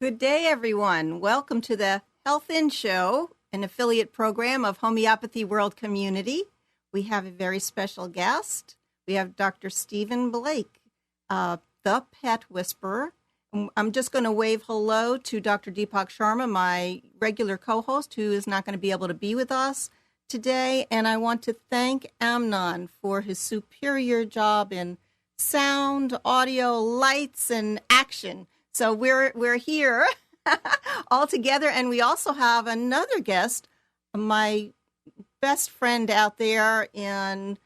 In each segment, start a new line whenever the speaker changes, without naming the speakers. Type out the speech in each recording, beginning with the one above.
Good day, everyone. Welcome to the Health In Show, an affiliate program of Homeopathy World Community. We have a very special guest. We have Dr. Stephen Blake, the Pet Whisperer. I'm just going to wave hello to Dr. Deepak Sharma, my regular co-host, who is not going to be able to be with us today. And I want to thank Amnon for his superior job in sound, audio, lights, and action. So we're here all together, and we also have another guest, my best friend out there, in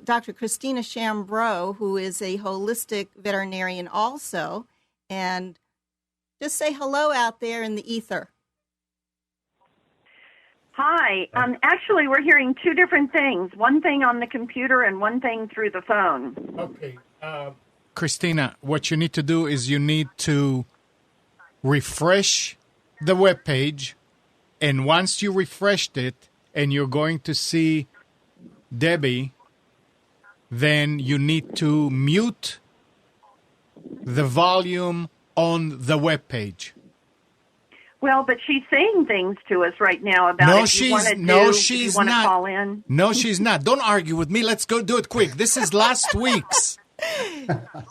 Dr. Christina Chambreau, who is a holistic veterinarian also. And just say hello out there in the ether.
Hi. Actually, we're hearing two different things. One thing on the computer and one thing through the phone.
Okay. Christina, what you need to do is you need to refresh the web page, and once you refreshed it and you're going to see Debbie, then you need to mute the volume on the web page.
Well, but she's saying things to us right now about if you want to call in.
No, she's not. Don't argue with me. Let's go do it quick. This is last week's.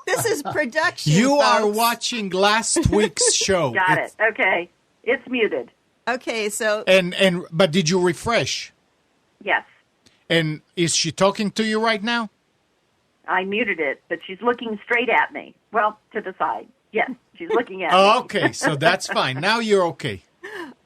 This is production.
You
folks.
are watching last week's show.
Got it. Okay. It's muted.
Okay, so
but did you refresh?
Yes.
And is she talking to you right now?
I muted it, but she's looking straight at me. Well, to the side. Yes, she's looking at me.
Okay, so that's fine. Now you're okay.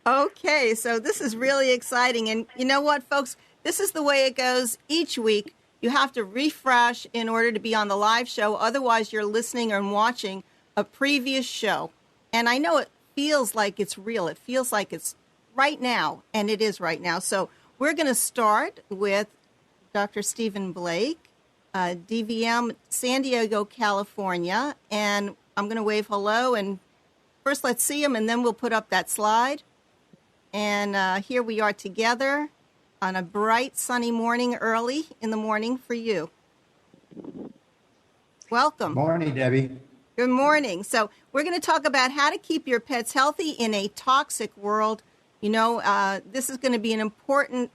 Okay, so this is really exciting. And you know what, folks? This is the way it goes each week. You have to refresh in order to be on the live show. Otherwise, you're listening and watching a previous show. And I know it feels like it's real. It feels like it's right now, and it is right now. So we're going to start with Dr. Stephen Blake, DVM, San Diego, California. And I'm going to wave hello. And first, let's see him, and then we'll put up that slide. And here we are together on a bright, sunny morning, early in the morning for you. Welcome.
Morning, Debbie.
Good morning. So we're going to talk about how to keep your pets healthy in a toxic world. You know, this is going to be an important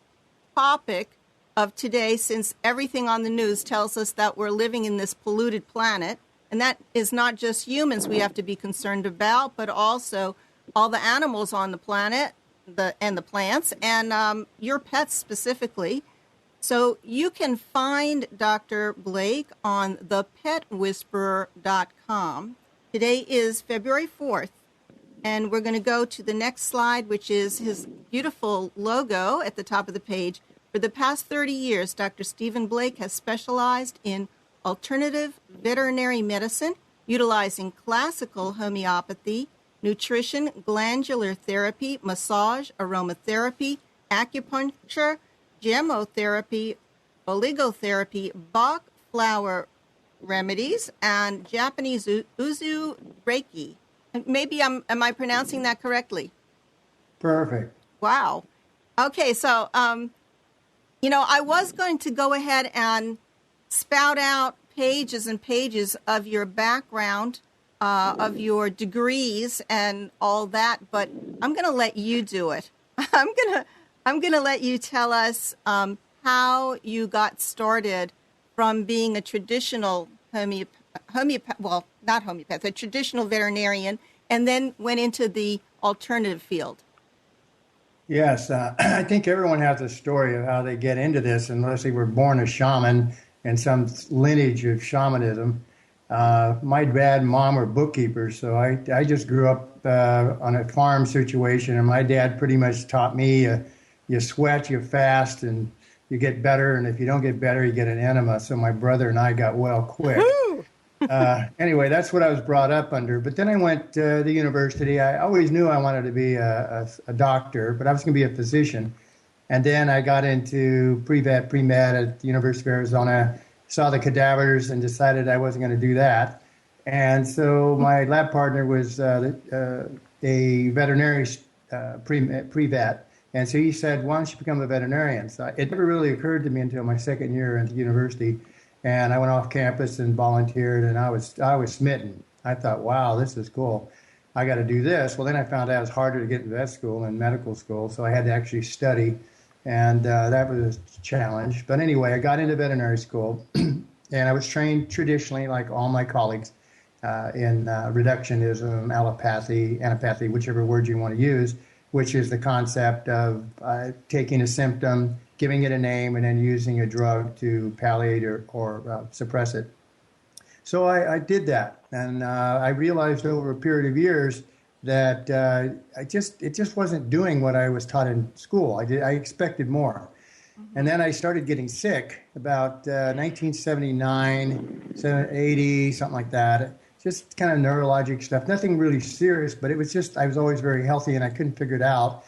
topic of today, since everything on the news tells us that we're living in this polluted planet. And that is not just humans we have to be concerned about, but also all the animals on the planet, and the plants, and your pets specifically. So you can find Dr. Blake on thepetwhisperer.com. Today is February 4th, and we're going to go to the next slide, which is his beautiful logo at the top of the page. For the past 30 years, Dr. Stephen Blake has specialized in alternative veterinary medicine, utilizing classical homeopathy, nutrition, glandular therapy, massage, aromatherapy, acupuncture, gemotherapy, oligotherapy, Bach flower remedies, and Japanese Uzu Reiki. Maybe am I pronouncing that correctly?
Perfect.
Wow. Okay, so, I was going to go ahead and spout out pages and pages of your background, of your degrees and all that, but I'm going to let you do it. I'm going to let you tell us how you got started from being a traditional a traditional veterinarian, and then went into the alternative field.
Yes, I think everyone has a story of how they get into this, unless they were born a shaman and some lineage of shamanism. My dad and mom were bookkeepers, so I just grew up on a farm situation, and my dad pretty much taught me you sweat, you fast, and you get better, and if you don't get better, you get an enema. So my brother and I got well quick. Anyway, that's what I was brought up under. But then I went to the university. I always knew I wanted to be a doctor, but I was going to be a physician. And then I got into pre-vet, pre-med at the University of Arizona, saw the cadavers and decided I wasn't going to do that. And so my lab partner was a veterinary pre-vet. And so he said, why don't you become a veterinarian? So it never really occurred to me until my second year at the university. And I went off campus and volunteered, and I was smitten. I thought, wow, this is cool. I got to do this. Well, then I found out it was harder to get into vet school and medical school, so I had to actually study, and that was a challenge. But anyway, I got into veterinary school, and I was trained traditionally, like all my colleagues, in reductionism, allopathy, anapathy, whichever word you want to use, which is the concept of taking a symptom, giving it a name, and then using a drug to palliate or suppress it. So I did that, and I realized over a period of years that it just wasn't doing what I was taught in school. I expected more. And then I started getting sick about 1979, 80, something like that. Just kind of neurologic stuff. Nothing really serious, but it was just, I was always very healthy and I couldn't figure it out.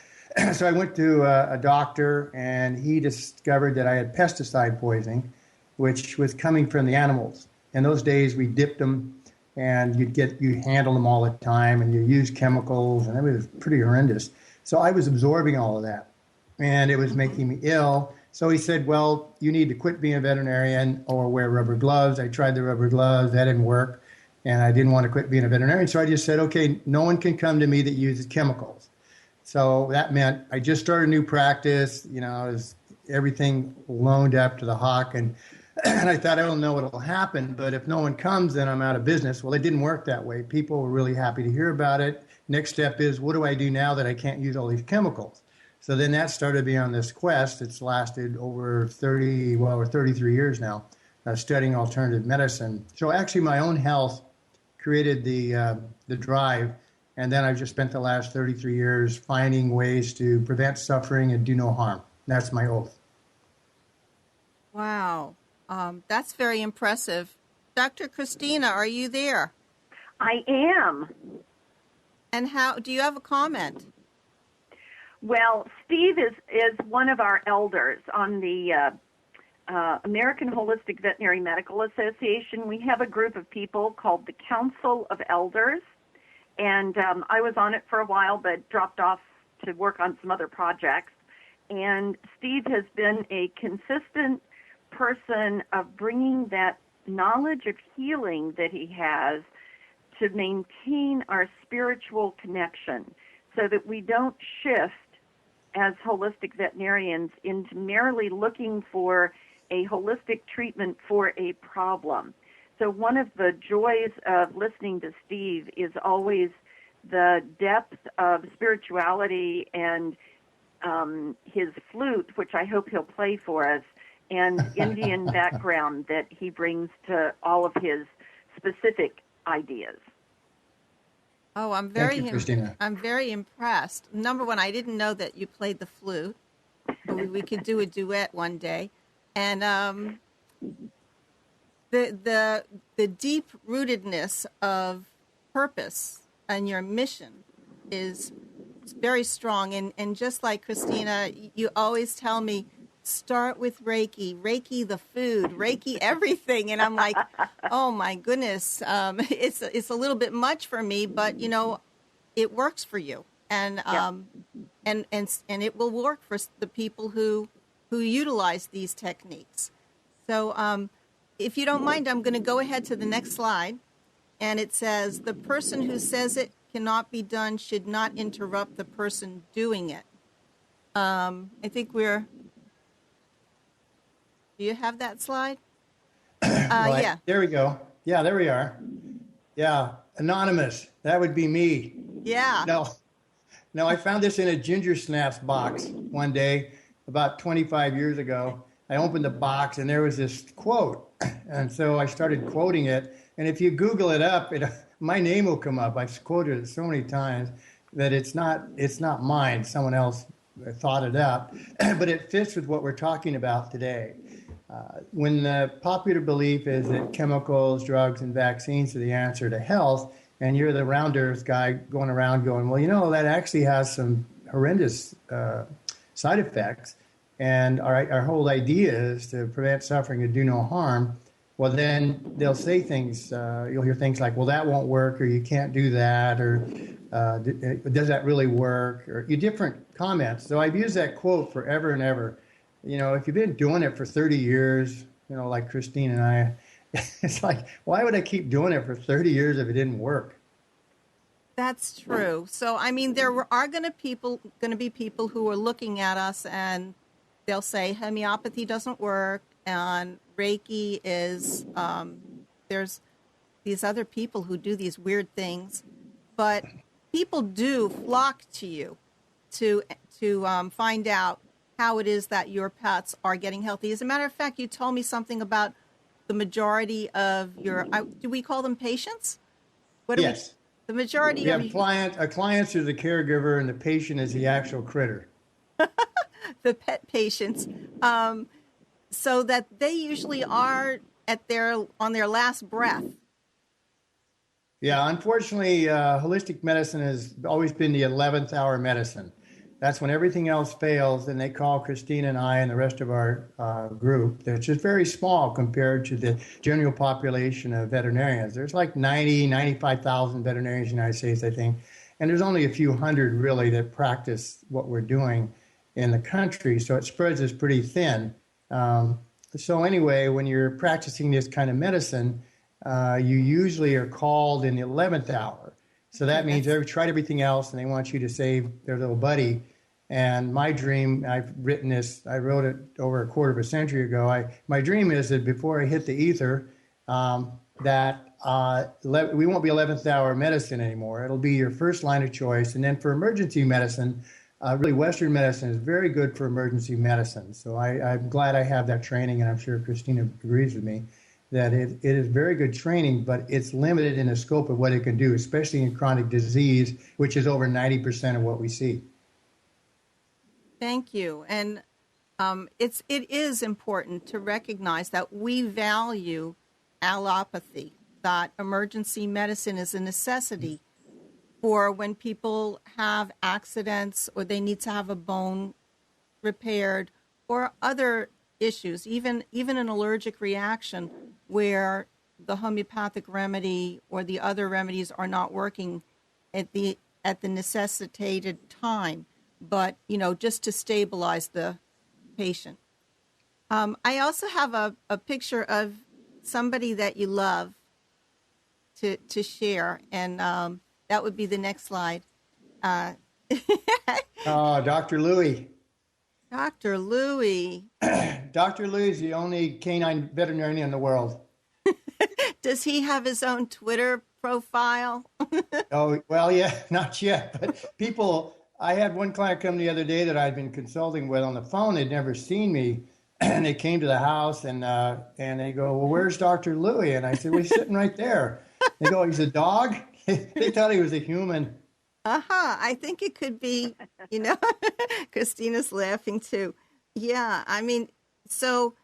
So I went to a doctor, and he discovered that I had pesticide poisoning, which was coming from the animals. In those days, we dipped them, and you handle them all the time, and you use chemicals, and it was pretty horrendous. So I was absorbing all of that, and it was making me ill. So he said, well, you need to quit being a veterinarian or wear rubber gloves. I tried the rubber gloves. That didn't work, and I didn't want to quit being a veterinarian. So I just said, okay, no one can come to me that uses chemicals. So that meant I just started a new practice. You know, I was everything loaned up to the hawk, and I thought, I don't know what will happen, but if no one comes, then I'm out of business. Well, it didn't work that way. People were really happy to hear about it. Next step is, what do I do now that I can't use all these chemicals? So then that started me on this quest. It's lasted over 33 years now, studying alternative medicine. So actually my own health created the drive. And then I've just spent the last 33 years finding ways to prevent suffering and do no harm. That's my oath.
Wow. That's very impressive. Dr. Christina, are you there?
I am.
And how do you have a comment?
Well, Steve is one of our elders on the American Holistic Veterinary Medical Association. We have a group of people called the Council of Elders, and I was on it for a while but dropped off to work on some other projects. And Steve has been a consistent person of bringing that knowledge of healing that he has to maintain our spiritual connection so that we don't shift as holistic veterinarians into merely looking for a holistic treatment for a problem. So one of the joys of listening to Steve is always the depth of spirituality and his flute, which I hope he'll play for us, and Indian background that he brings to all of his specific ideas.
Oh, I'm very impressed. Number one, I didn't know that you played the flute. We could do a duet one day. And the deep rootedness of purpose and your mission is very strong. And just like Christina, you always tell me, start with Reiki the food, Reiki everything. And I'm like, oh my goodness, it's a little bit much for me, but you know, it works for you. And and it will work for the people who utilize these techniques. So if you don't mind, I'm going to go ahead to the next slide. And it says, the person who says it cannot be done should not interrupt the person doing it. I think do you have that slide? Yeah.
There we go. Yeah, there we are. Yeah, anonymous. That would be me.
Yeah.
No, I found this in a Ginger Snaps box one day about 25 years ago. I opened the box and there was this quote. And so I started quoting it. And if you Google it up, my name will come up. I've quoted it so many times that it's not mine. Someone else thought it up. But it fits with what we're talking about today. When the popular belief is that chemicals, drugs, and vaccines are the answer to health, and you're the round earth guy going around going, well, you know, that actually has some horrendous side effects, and our whole idea is to prevent suffering and do no harm, well, then they'll say things, you'll hear things like, well, that won't work, or you can't do that, or does that really work, or different comments. So I've used that quote forever and ever. You know, if you've been doing it for 30 years, you know, like Christine and I, it's like, why would I keep doing it for 30 years if it didn't work?
That's true. So, I mean, there are going to be people who are looking at us and they'll say homeopathy doesn't work and Reiki is, there's these other people who do these weird things, but people do flock to you to find out how it is that your pets are getting healthy. As a matter of fact, you told me something about the majority of your, do we call them patients? What do
Yes.
the majority
We
of
have clients are the caregiver and the patient is the actual critter.
the pet patients, so that they usually are on their last breath.
Yeah, unfortunately, holistic medicine has always been the 11th hour medicine. That's when everything else fails, and they call Christina and I and the rest of our group. That's just very small compared to the general population of veterinarians. There's like 95,000 veterinarians in the United States, I think, and there's only a few hundred really that practice what we're doing in the country, so it spreads us pretty thin. So anyway, when you're practicing this kind of medicine, you usually are called in the 11th hour. So that means they've tried everything else and they want you to save their little buddy. And my dream, I've written this, I wrote it over a quarter of a century ago. My dream is that before I hit the ether, that we won't be 11th hour medicine anymore. It'll be your first line of choice. And then for emergency medicine, really Western medicine is very good for emergency medicine. So I'm glad I have that training, and I'm sure Christina agrees with me that it is very good training, but it's limited in the scope of what it can do, especially in chronic disease, which is over 90% of what we see.
Thank you. And it is important to recognize that we value allopathy, that emergency medicine is a necessity for when people have accidents or they need to have a bone repaired or other issues, even an allergic reaction where the homeopathic remedy or the other remedies are not working at the necessitated time, but just to stabilize the patient. I also have a picture of somebody that you love to share, and that would be the next slide.
Dr. Louie.
Dr. Louie.
Dr. Louie is the only canine veterinarian in the world.
Does he have his own Twitter profile?
Oh, well, yeah, not yet. But I had one client come the other day that I'd been consulting with on the phone. They'd never seen me. And they came to the house and they go, well, where's Dr. Louie? And I said, well, he's sitting right there. They go, he's a dog? They thought he was a human.
I think it could be, Christina's laughing too. Yeah, I mean, so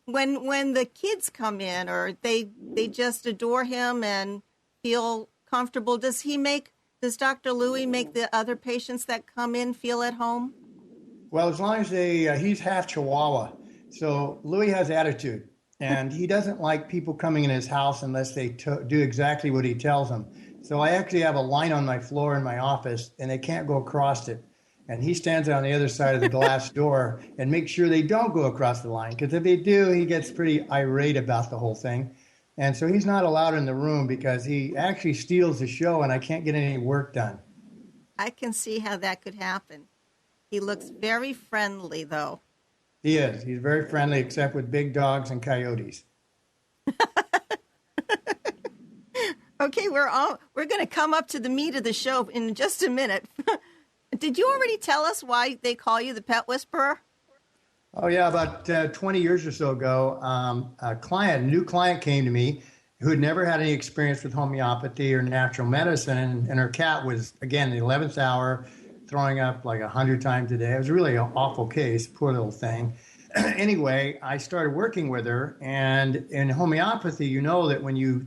when the kids come in or they just adore him and feel comfortable, does Dr. Louie make the other patients that come in feel at home?
Well, as long as he's half Chihuahua. So Louie has attitude, and he doesn't like people coming in his house unless they do exactly what he tells them. So I actually have a line on my floor in my office, and they can't go across it. And he stands on the other side of the glass door and makes sure they don't go across the line, because if they do, he gets pretty irate about the whole thing. And so he's not allowed in the room because he actually steals the show, and I can't get any work done.
I can see how that could happen. He looks very friendly, though.
He is. He's very friendly, except with big dogs and coyotes.
Okay, we're going to come up to the meat of the show in just a minute. Did you already tell us why they call you the Pet Whisperer?
Oh, yeah. About 20 years or so ago, a new client came to me who had never had any experience with homeopathy or natural medicine, and her cat was, again, the 11th hour, throwing up like 100 times a day. It was really an awful case, poor little thing. Anyway, I started working with her, and in homeopathy, you know that when you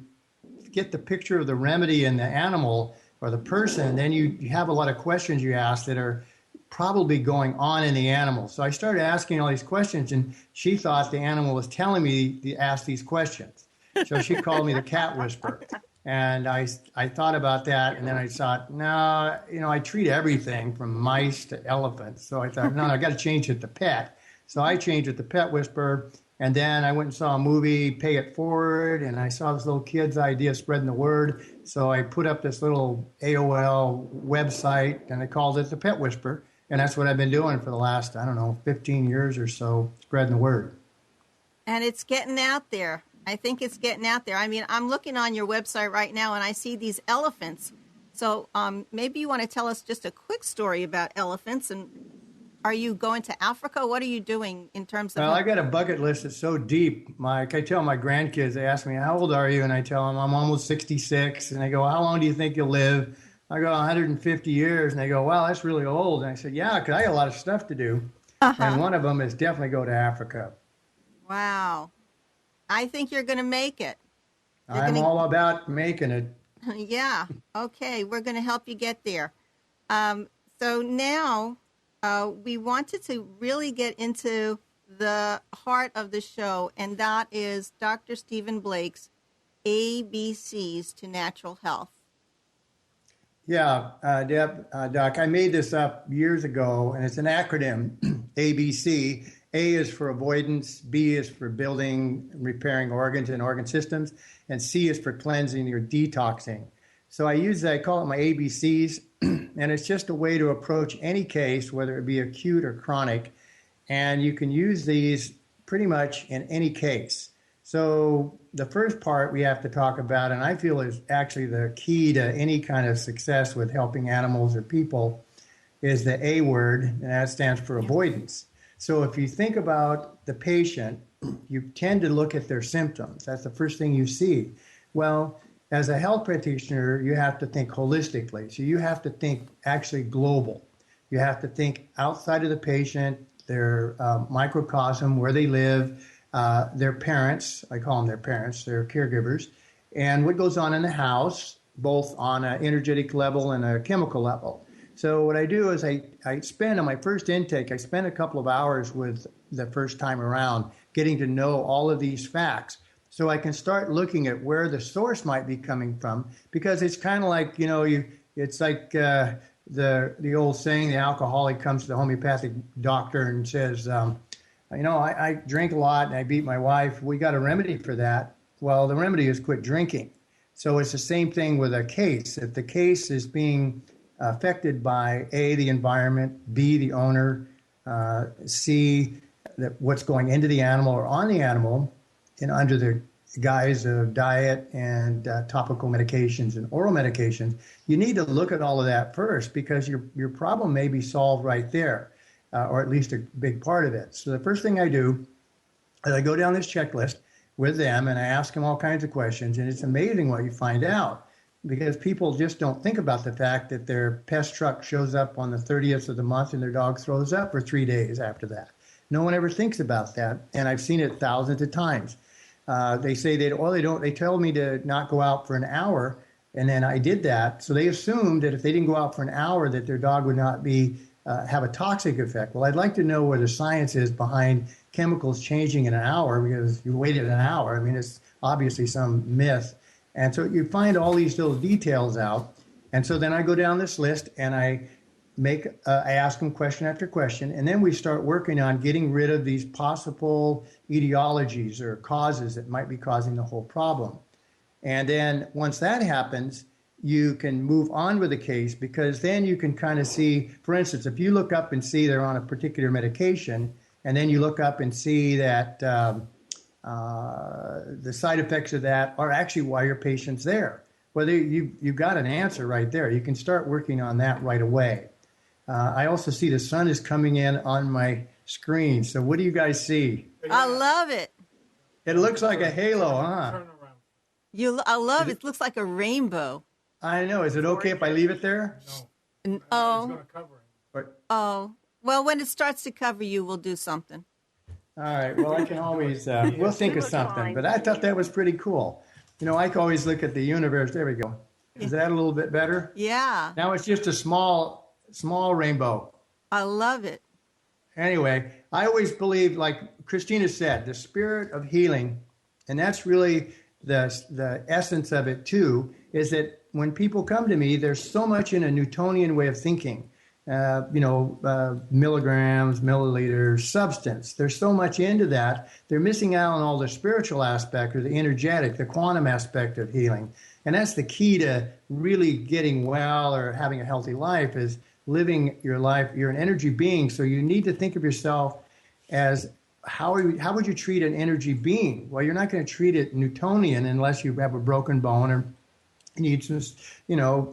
get the picture of the remedy in the animal or the person, then you have a lot of questions you ask that are probably going on in the animal. So I started asking all these questions, and she thought the animal was telling me to ask these questions. So she called me the cat whisperer. And I thought about that, and then I thought, no, I treat everything from mice to elephants. So I thought, no, I got to change it to pet. So I changed it to Pet Whisperer, And then I went and saw a movie, Pay It Forward, and I saw this little kid's idea of spreading the word. So I put up this little AOL website, and I called it the Pet Whisperer. And that's what I've been doing for the last, 15 years or so, spreading the word.
And it's getting out there. I think it's getting out there. I mean, I'm looking on your website right now, and I see these elephants. So maybe you want to tell us just a quick story about elephants. And are you going to Africa? What are you doing in terms of...
Well, I got a bucket list that's so deep. I tell my grandkids, they ask me, how old are you? And I tell them, I'm almost 66. And they go, how long do you think you'll live? I go, 150 years. And they go, wow, that's really old. And I said, yeah, because I got a lot of stuff to do. And one of them is definitely go to Africa.
Wow. I think you're going to make it.
I'm all about making it.
Yeah. Okay. We're going to help you get there. So now we wanted to really get into the heart of the show, and that is Dr. Stephen Blake's ABCs to natural health.
Yeah, Deb, Doc, I made this up years ago, and it's an acronym, ABC. A is for avoidance, B is for building and repairing organs and organ systems, and C is for cleansing or detoxing. So I call it my ABCs, and it's just a way to approach any case, whether it be acute or chronic, and you can use these pretty much in any case. So the first part we have to talk about, and I feel is actually the key to any kind of success with helping animals or people, is the A word, and that stands for avoidance. So if you think about the patient, you tend to look at their symptoms. That's the first thing you see. Well, as a health practitioner, you have to think holistically. So you have to think actually global. You have to think outside of the patient, their microcosm, where they live, their parents, I call them their parents, their caregivers, and what goes on in the house, both on an energetic level and a chemical level. So what I do is I spend, on my first intake, I spend a couple of hours with the first time around, getting to know all of these facts. So I can start looking at where the source might be coming from, because it's kind of like, it's like the old saying, the alcoholic comes to the homeopathic doctor and says, I drink a lot and I beat my wife. We got a remedy for that. Well, the remedy is quit drinking. So it's the same thing with a case. If the case is being affected by A, the environment, B, the owner, C, what's going into the animal or on the animal, and under the guise of diet and topical medications and oral medications, you need to look at all of that first, because your problem may be solved right there, or at least a big part of it. So the first thing I do is I go down this checklist with them and I ask them all kinds of questions, and it's amazing what you find out, because people just don't think about the fact that their pest truck shows up on the 30th of the month and their dog throws up for 3 days after that. No one ever thinks about that, and I've seen it thousands of times. They say they tell me to not go out for an hour, and then I did that. So they assumed that if they didn't go out for an hour, that their dog would not have a toxic effect. Well, I'd like to know where the science is behind chemicals changing in an hour, because you waited an hour. I mean, it's obviously some myth. And so you find all these little details out. And so then I go down this list and I ask them question after question. And then we start working on getting rid of these possible etiologies or causes that might be causing the whole problem. And then once that happens, you can move on with the case, because then you can kind of see, for instance, if you look up and see they're on a particular medication, and then you look up and see that the side effects of that are actually why your patient's there. Well, you've got an answer right there. You can start working on that right away. I also see the sun is coming in on my screen. So what do you guys see?
I love it.
It looks like a halo, huh?
Turn around.
I love it. It looks like a rainbow.
I know. Is it okay if I leave it there?
No.
Oh.
It's going to cover it.
Oh. Well, when it starts to cover you, we'll do something.
All right. Well, I can always, we'll think of something. But I thought that was pretty cool. I can always look at the universe. There we go. Is that a little bit better?
Yeah.
Now it's just a small rainbow.
I love it.
Anyway, I always believe, like Christina said, the spirit of healing, and that's really the essence of it too, is that when people come to me, there's so much in a Newtonian way of thinking. milligrams, milliliters, substance. There's so much into that. They're missing out on all the spiritual aspect or the energetic, the quantum aspect of healing. And that's the key to really getting well or having a healthy life is living your life. You're an energy being, so you need to think of yourself as how would you treat an energy being? Well, you're not going to treat it Newtonian unless you have a broken bone or need some,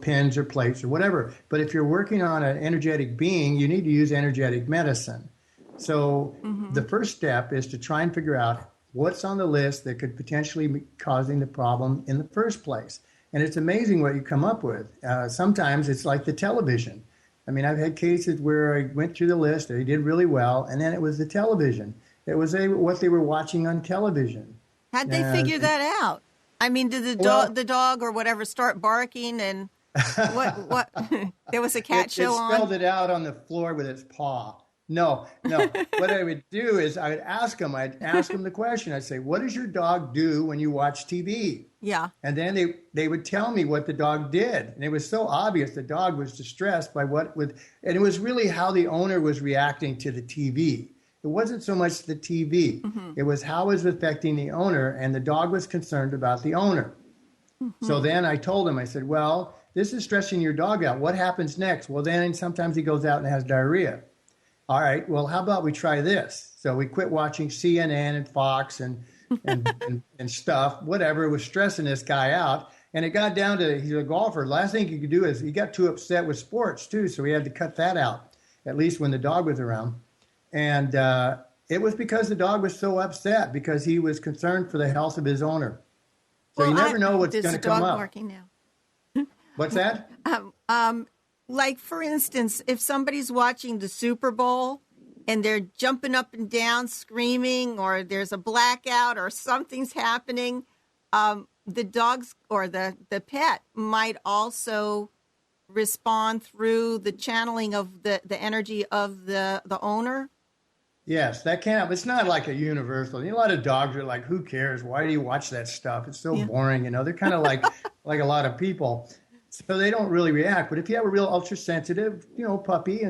pins or plates or whatever. But if you're working on an energetic being, you need to use energetic medicine. So the first step is to try and figure out what's on the list that could potentially be causing the problem in the first place. And it's amazing what you come up with. Sometimes it's like the television. I mean, I've had cases where I went through the list, they did really well, and then it was the television. It was what they were watching on television.
How'd they figure that out? I mean, did the dog or whatever start barking and what? There was a cat show on?
It spelled it out on the floor with its paw. No. What I would do is I'd ask them the question. I'd say, what does your dog do when you watch TV?
Yeah.
And then they would tell me what the dog did. And it was so obvious the dog was distressed by and it was really how the owner was reacting to the TV. It wasn't so much the TV. It was how it was affecting the owner, and the dog was concerned about the owner. So then I told him, I said, well, this is stressing your dog out. What happens next? Well, then sometimes he goes out and has diarrhea. All right, well, how about we try this? So we quit watching CNN and Fox and stuff, whatever was stressing this guy out. And it got down to, he's a golfer. Last thing he could do is he got too upset with sports, too, so we had to cut that out, at least when the dog was around. And it was because the dog was so upset because he was concerned for the health of his owner. So you never know what's going to come up.
There's a dog barking now.
What's that?
Like, for instance, if somebody's watching the Super Bowl and they're jumping up and down, screaming, or there's a blackout or something's happening, the dogs or the pet might also respond through the channeling of the energy of the owner.
Yes, that can happen. It's not like a universal. A lot of dogs are like, who cares? Why do you watch that stuff? It's so boring. They're kind of like like a lot of people. So they don't really react. But if you have a real ultra sensitive, puppy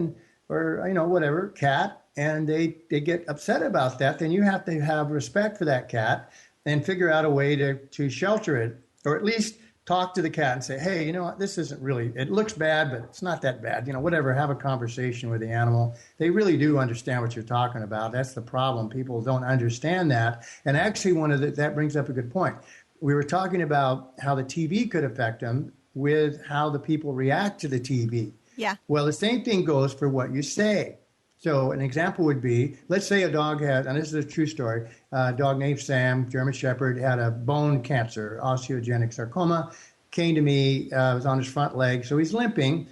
or whatever, cat, and they get upset about that, then you have to have respect for that cat and figure out a way to shelter it, or at least talk to the cat and say, hey, this isn't really, it looks bad, but it's not that bad. Whatever, have a conversation with the animal. They really do understand what you're talking about. That's the problem. People don't understand that. And actually, that brings up a good point. We were talking about how the TV could affect them with how the people react to the TV.
Yeah.
Well, the same thing goes for what you say. So an example would be, let's say a dog had, and this is a true story, a dog named Sam, German Shepherd, had a bone cancer, osteogenic sarcoma, came to me, was on his front leg, so he's limping,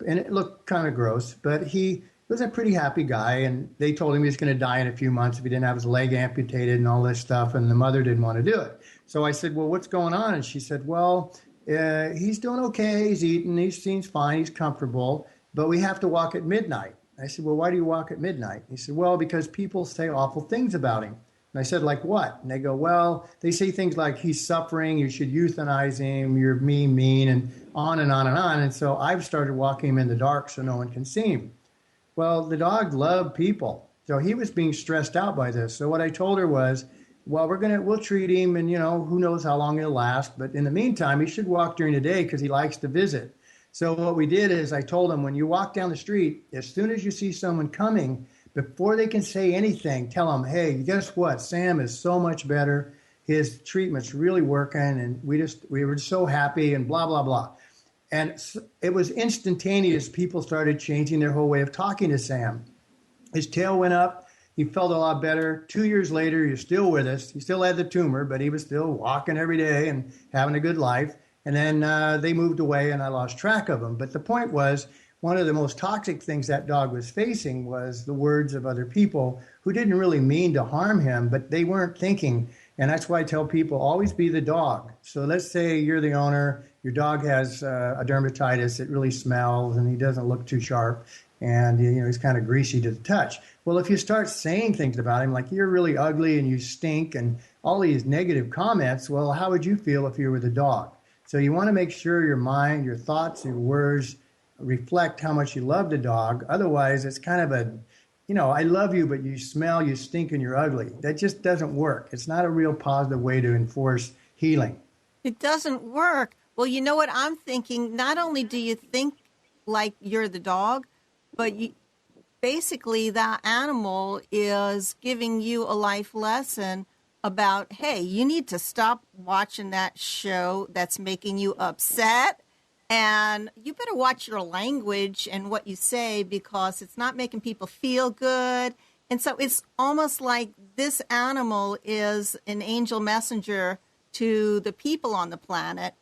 and it looked kind of gross, but he was a pretty happy guy, and they told him he was going to die in a few months if he didn't have his leg amputated and all this stuff, and the mother didn't want to do it. So I said, well, what's going on? And she said, well, he's doing okay, he's eating, he seems fine, he's comfortable, but we have to walk at midnight. I said, well, why do you walk at midnight? He said, well, because people say awful things about him. And I said, like what? And they go, well, they say things like he's suffering, you should euthanize him, you're mean, and on and on and on. And so I've started walking him in the dark so no one can see him. Well, the dog loved people. So he was being stressed out by this. So what I told her was, well, we'll treat him, and, who knows how long it'll last. But in the meantime, he should walk during the day because he likes to visit. So what we did is I told him, when you walk down the street, as soon as you see someone coming, before they can say anything, tell them, hey, guess what? Sam is so much better. His treatment's really working, and we were so happy, and blah, blah, blah. And it was instantaneous. People started changing their whole way of talking to Sam. His tail went up. He felt a lot better. 2 years later, he's still with us. He still had the tumor, but he was still walking every day and having a good life. And then they moved away, and I lost track of him. But the point was, one of the most toxic things that dog was facing was the words of other people who didn't really mean to harm him, but they weren't thinking. And that's why I tell people, always be the dog. So let's say you're the owner, your dog has a dermatitis, it really smells, and he doesn't look too sharp, and he's kind of greasy to the touch. Well, if you start saying things about him, like you're really ugly and you stink and all these negative comments, well, how would you feel if you were the dog? So you want to make sure your mind, your thoughts, your words reflect how much you love the dog. Otherwise, it's kind of a, I love you, but you smell, you stink, and you're ugly. That just doesn't work. It's not a real positive way to enforce healing.
It doesn't work. Well, you know what I'm thinking? Not only do you think like you're the dog, but basically that animal is giving you a life lesson about, hey, you need to stop watching that show that's making you upset. And you better watch your language and what you say because it's not making people feel good. And so it's almost like this animal is an angel messenger to the people on the planet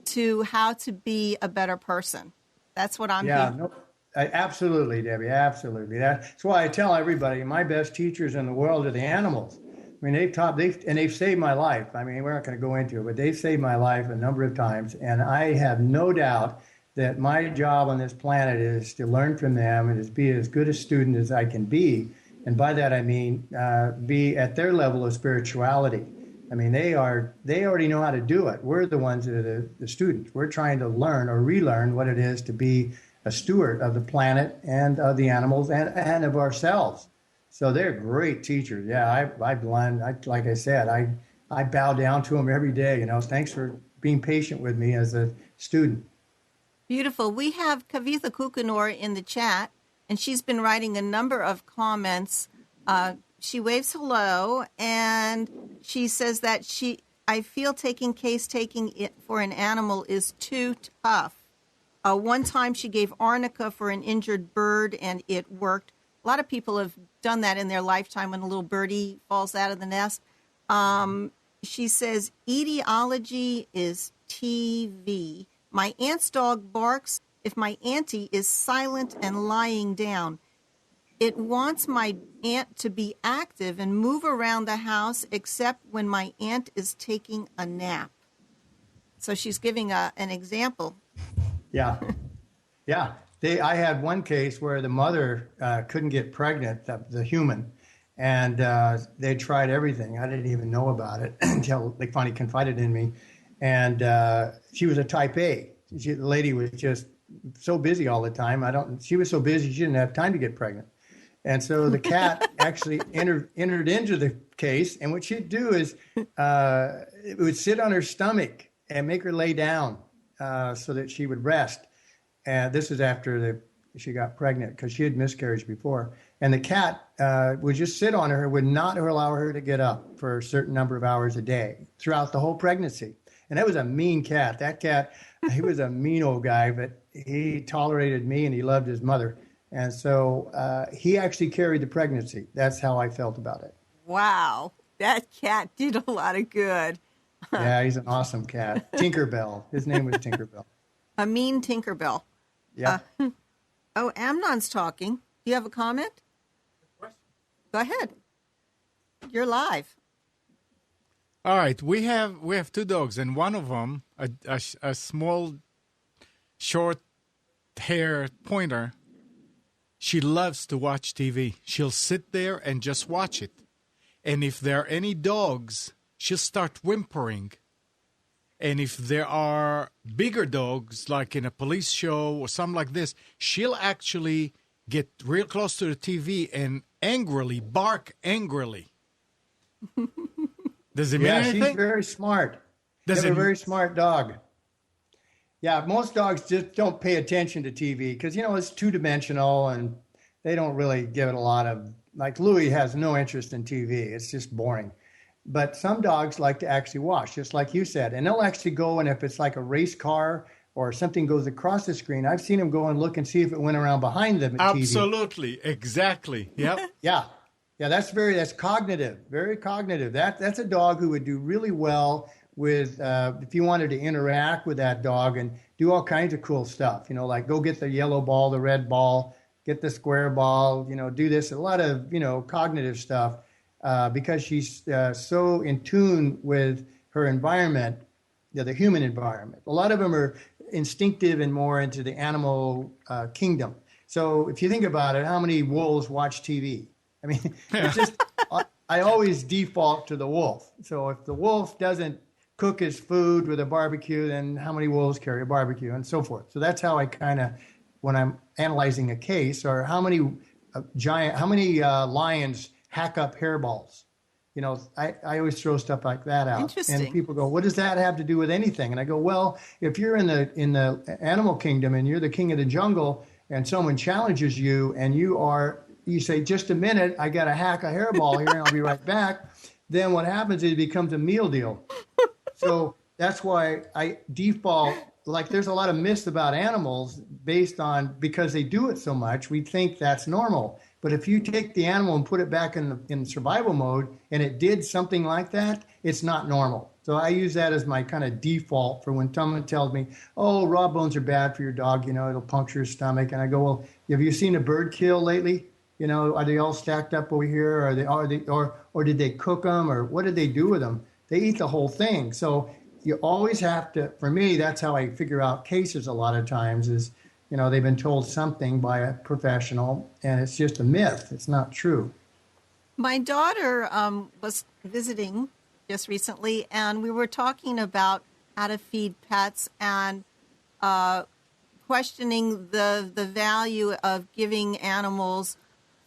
to how to be a better person. That's what I'm hearing.
No, absolutely, Debbie, absolutely. That's why I tell everybody my best teachers in the world are the animals. I mean, they've saved my life. I mean, we're not going to go into it, but they've saved my life a number of times. And I have no doubt that my job on this planet is to learn from them and to be as good a student as I can be. And by that, I mean, be at their level of spirituality. I mean, they already know how to do it. We're the ones that are the students. We're trying to learn or relearn what it is to be a steward of the planet and of the animals and of ourselves. So they're great teachers. Yeah, like I said, I bow down to them every day. Thanks for being patient with me as a student.
Beautiful. We have Kavitha Kukanor in the chat, and she's been writing a number of comments. She waves hello, and she says that I feel taking it for an animal is too tough. One time she gave arnica for an injured bird, and it worked. A lot of people have done that in their lifetime when a little birdie falls out of the nest. She says, etiology is TV. My aunt's dog barks if my auntie is silent and lying down. It wants my aunt to be active and move around the house except when my aunt is taking a nap. So she's giving an example.
Yeah. Yeah. I had one case where the mother couldn't get pregnant, the human, and they tried everything. I didn't even know about it until they finally confided in me. And she was a type A. The lady was just so busy all the time. She was so busy she didn't have time to get pregnant. And so the cat actually entered into the case. And what she'd do is it would sit on her stomach and make her lay down so that she would rest. And this is after she got pregnant because she had miscarriage before. And the cat would just sit on her, would not allow her to get up for a certain number of hours a day throughout the whole pregnancy. And that was a mean cat. That cat, he was a mean old guy, but he tolerated me and he loved his mother. And so he actually carried the pregnancy. That's how I felt about it.
Wow. That cat did a lot of good.
Yeah, he's an awesome cat. Tinkerbell. His name was Tinkerbell.
A mean Tinkerbell.
Yeah.
Amnon's talking. Do you have a comment? Go ahead. You're live.
All right, we have two dogs, and one of them, a small, short hair pointer, she loves to watch TV. She'll sit there and just watch it. And if there are any dogs, she'll start whimpering. And if there are bigger dogs, like in a police show or something like this, she'll actually get real close to the TV and angrily bark angrily. Does it mean anything?
She's very smart. She's a very smart dog. Yeah, most dogs just don't pay attention to TV because, it's two-dimensional and they don't really give it a lot of, like Louis has no interest in TV. It's just boring. But some dogs like to actually watch, just like you said. And they'll actually go, and if it's like a race car or something goes across the screen, I've seen them go and look and see if it went around behind them at TV.
Absolutely. Exactly. Yep.
Yeah, that's cognitive, very cognitive. That's a dog who would do really well with, if you wanted to interact with that dog and do all kinds of cool stuff, like go get the yellow ball, the red ball, get the square ball, do this, a lot of, cognitive stuff. Because she's so in tune with her environment, the human environment. A lot of them are instinctive and more into the animal kingdom. So if you think about it, how many wolves watch TV? I mean, it's just, I always default to the wolf. So if the wolf doesn't cook his food with a barbecue, then how many wolves carry a barbecue and so forth. So that's how I kind of when I'm analyzing a case, or how many lions hack up hairballs. You know, I always throw stuff like that out.
Interesting.
And people go, what does that have to do with anything? And I go, well, if you're in the animal kingdom and you're the king of the jungle and someone challenges you and you say, just a minute, I got to hack a hairball here and I'll be right back. Then what happens is it becomes a meal deal. So that's why I default, like there's a lot of myths about animals because they do it so much, we think that's normal. But if you take the animal and put it back in survival mode and it did something like that, it's not normal. So I use that as my kind of default for when someone tells me, oh, raw bones are bad for your dog, you know, it'll puncture his stomach. And I go, well, have you seen a bird kill lately? You know, are they all stacked up over here? Or did they cook them? Or what did they do with them? They eat the whole thing. So you always have to, for me, that's how I figure out cases a lot of times is, you know, they've been told something by a professional, and it's just a myth. It's not true.
My daughter was visiting just recently, and we were talking about how to feed pets and questioning the value of giving animals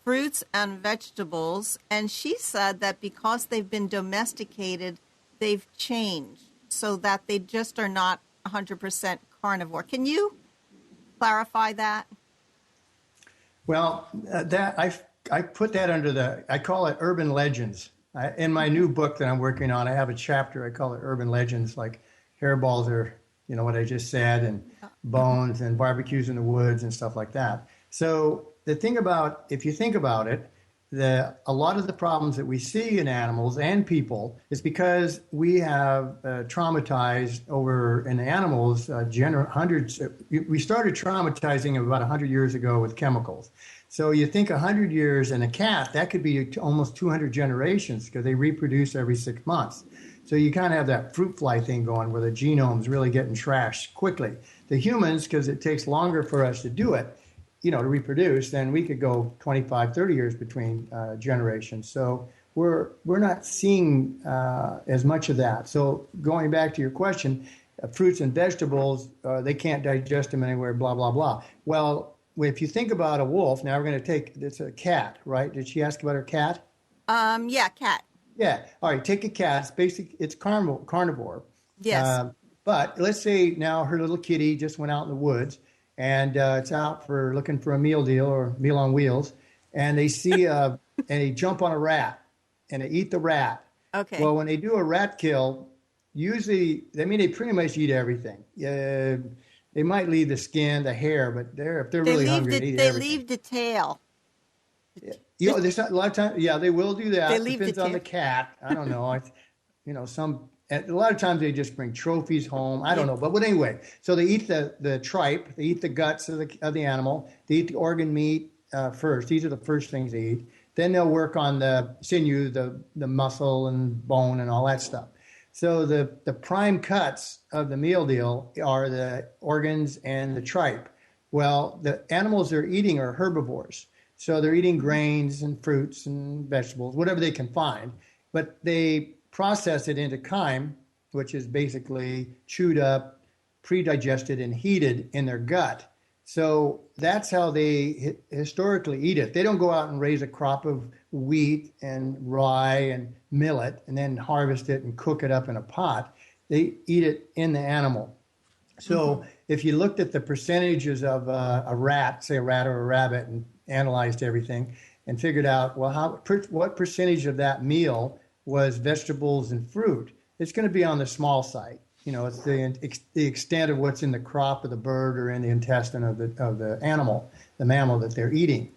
fruits and vegetables. And she said that because they've been domesticated, they've changed so that they just are not 100% carnivore. Can you clarify that?
Well, I put that under I call it urban legends. In my new book that I'm working on, I have a chapter, I call it urban legends, like hairballs are, you know, what I just said, and bones and barbecues in the woods and stuff like that. So the thing about, if you think about it, a lot of the problems that we see in animals and people is because we have traumatized over in animals hundreds. We started traumatizing about 100 years ago with chemicals. So you think 100 years in a cat, that could be almost 200 generations because they reproduce every 6 months. So you kind of have that fruit fly thing going where the genome's really getting trashed quickly. The humans, because it takes longer for us to do it, you know, to reproduce, then we could go 25, 30 years between generations. So we're not seeing as much of that. So going back to your question, fruits and vegetables, they can't digest them anywhere, blah, blah, blah. Well, if you think about a wolf, now we're going to it's a cat, right? Did she ask about her cat?
Yeah, cat.
Yeah. All right, take a cat. It's carnivore.
Yes.
But let's say now her little kitty just went out in the woods, and it's out looking for a meal deal or meal on wheels, and they see and they jump on a rat and they eat the rat.
Okay.
Well, when they do a rat kill, usually, they pretty much eat everything. They might leave the skin, the hair, but if they're really hungry, they eat everything.
They leave the tail.
You know, there's a lot of times, yeah, they will do that.
They leave
Depends on the cat. I don't know. A lot of times they just bring trophies home. I don't know. But anyway, so they eat the tripe. They eat the guts of the animal. They eat the organ meat first. These are the first things they eat. Then they'll work on the sinew, the muscle and bone and all that stuff. So the prime cuts of the meal deal are the organs and the tripe. Well, the animals they're eating are herbivores. So they're eating grains and fruits and vegetables, whatever they can find. But they process it into chyme, which is basically chewed up, pre-digested, and heated in their gut. So that's how they historically eat it. They don't go out and raise a crop of wheat and rye and millet and then harvest it and cook it up in a pot. They eat it in the animal. So if you looked at the percentages of a rat, say a rat or a rabbit, and analyzed everything and figured out, well, what percentage of that meal was vegetables and fruit, it's going to be on the small side. You know, it's the extent of what's in the crop of the bird or in the intestine of the animal, the mammal that they're eating.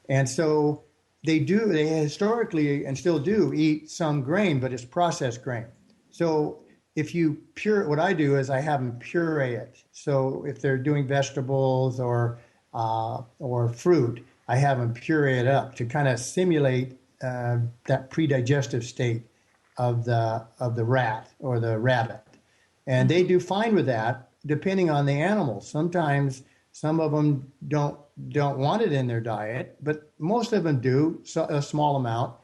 And so they historically and still do eat some grain, but it's processed grain. So what I do is I have them puree it. So if they're doing vegetables or fruit, I have them puree it up to kind of simulate that pre-digestive state of the rat or the rabbit. And they do fine with that, depending on the animal. Sometimes some of them don't want it in their diet, but most of them do, a small amount,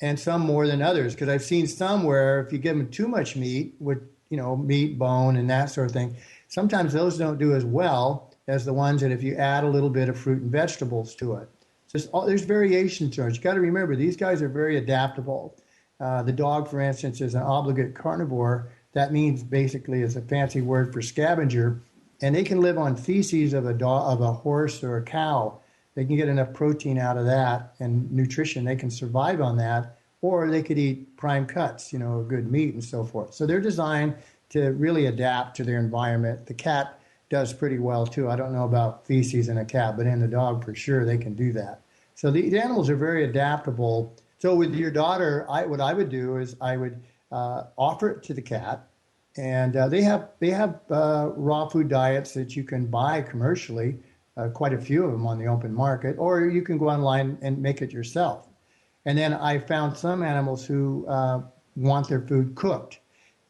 and some more than others. Because I've seen some where if you give them too much meat, with meat, bone, and that sort of thing, sometimes those don't do as well as the ones that if you add a little bit of fruit and vegetables to it. There's variation to it. You got to remember, these guys are very adaptable. The dog, for instance, is an obligate carnivore. That means basically it's a fancy word for scavenger, and they can live on feces of a horse or a cow. They can get enough protein out of that and nutrition. They can survive on that, or they could eat prime cuts, good meat and so forth. So they're designed to really adapt to their environment. The cat does pretty well too. I don't know about feces in a cat, but in the dog for sure they can do that. So these animals are very adaptable. So with your daughter, what I would do is I would offer it to the cat, and they have raw food diets that you can buy commercially, quite a few of them on the open market, or you can go online and make it yourself. And then I found some animals who want their food cooked.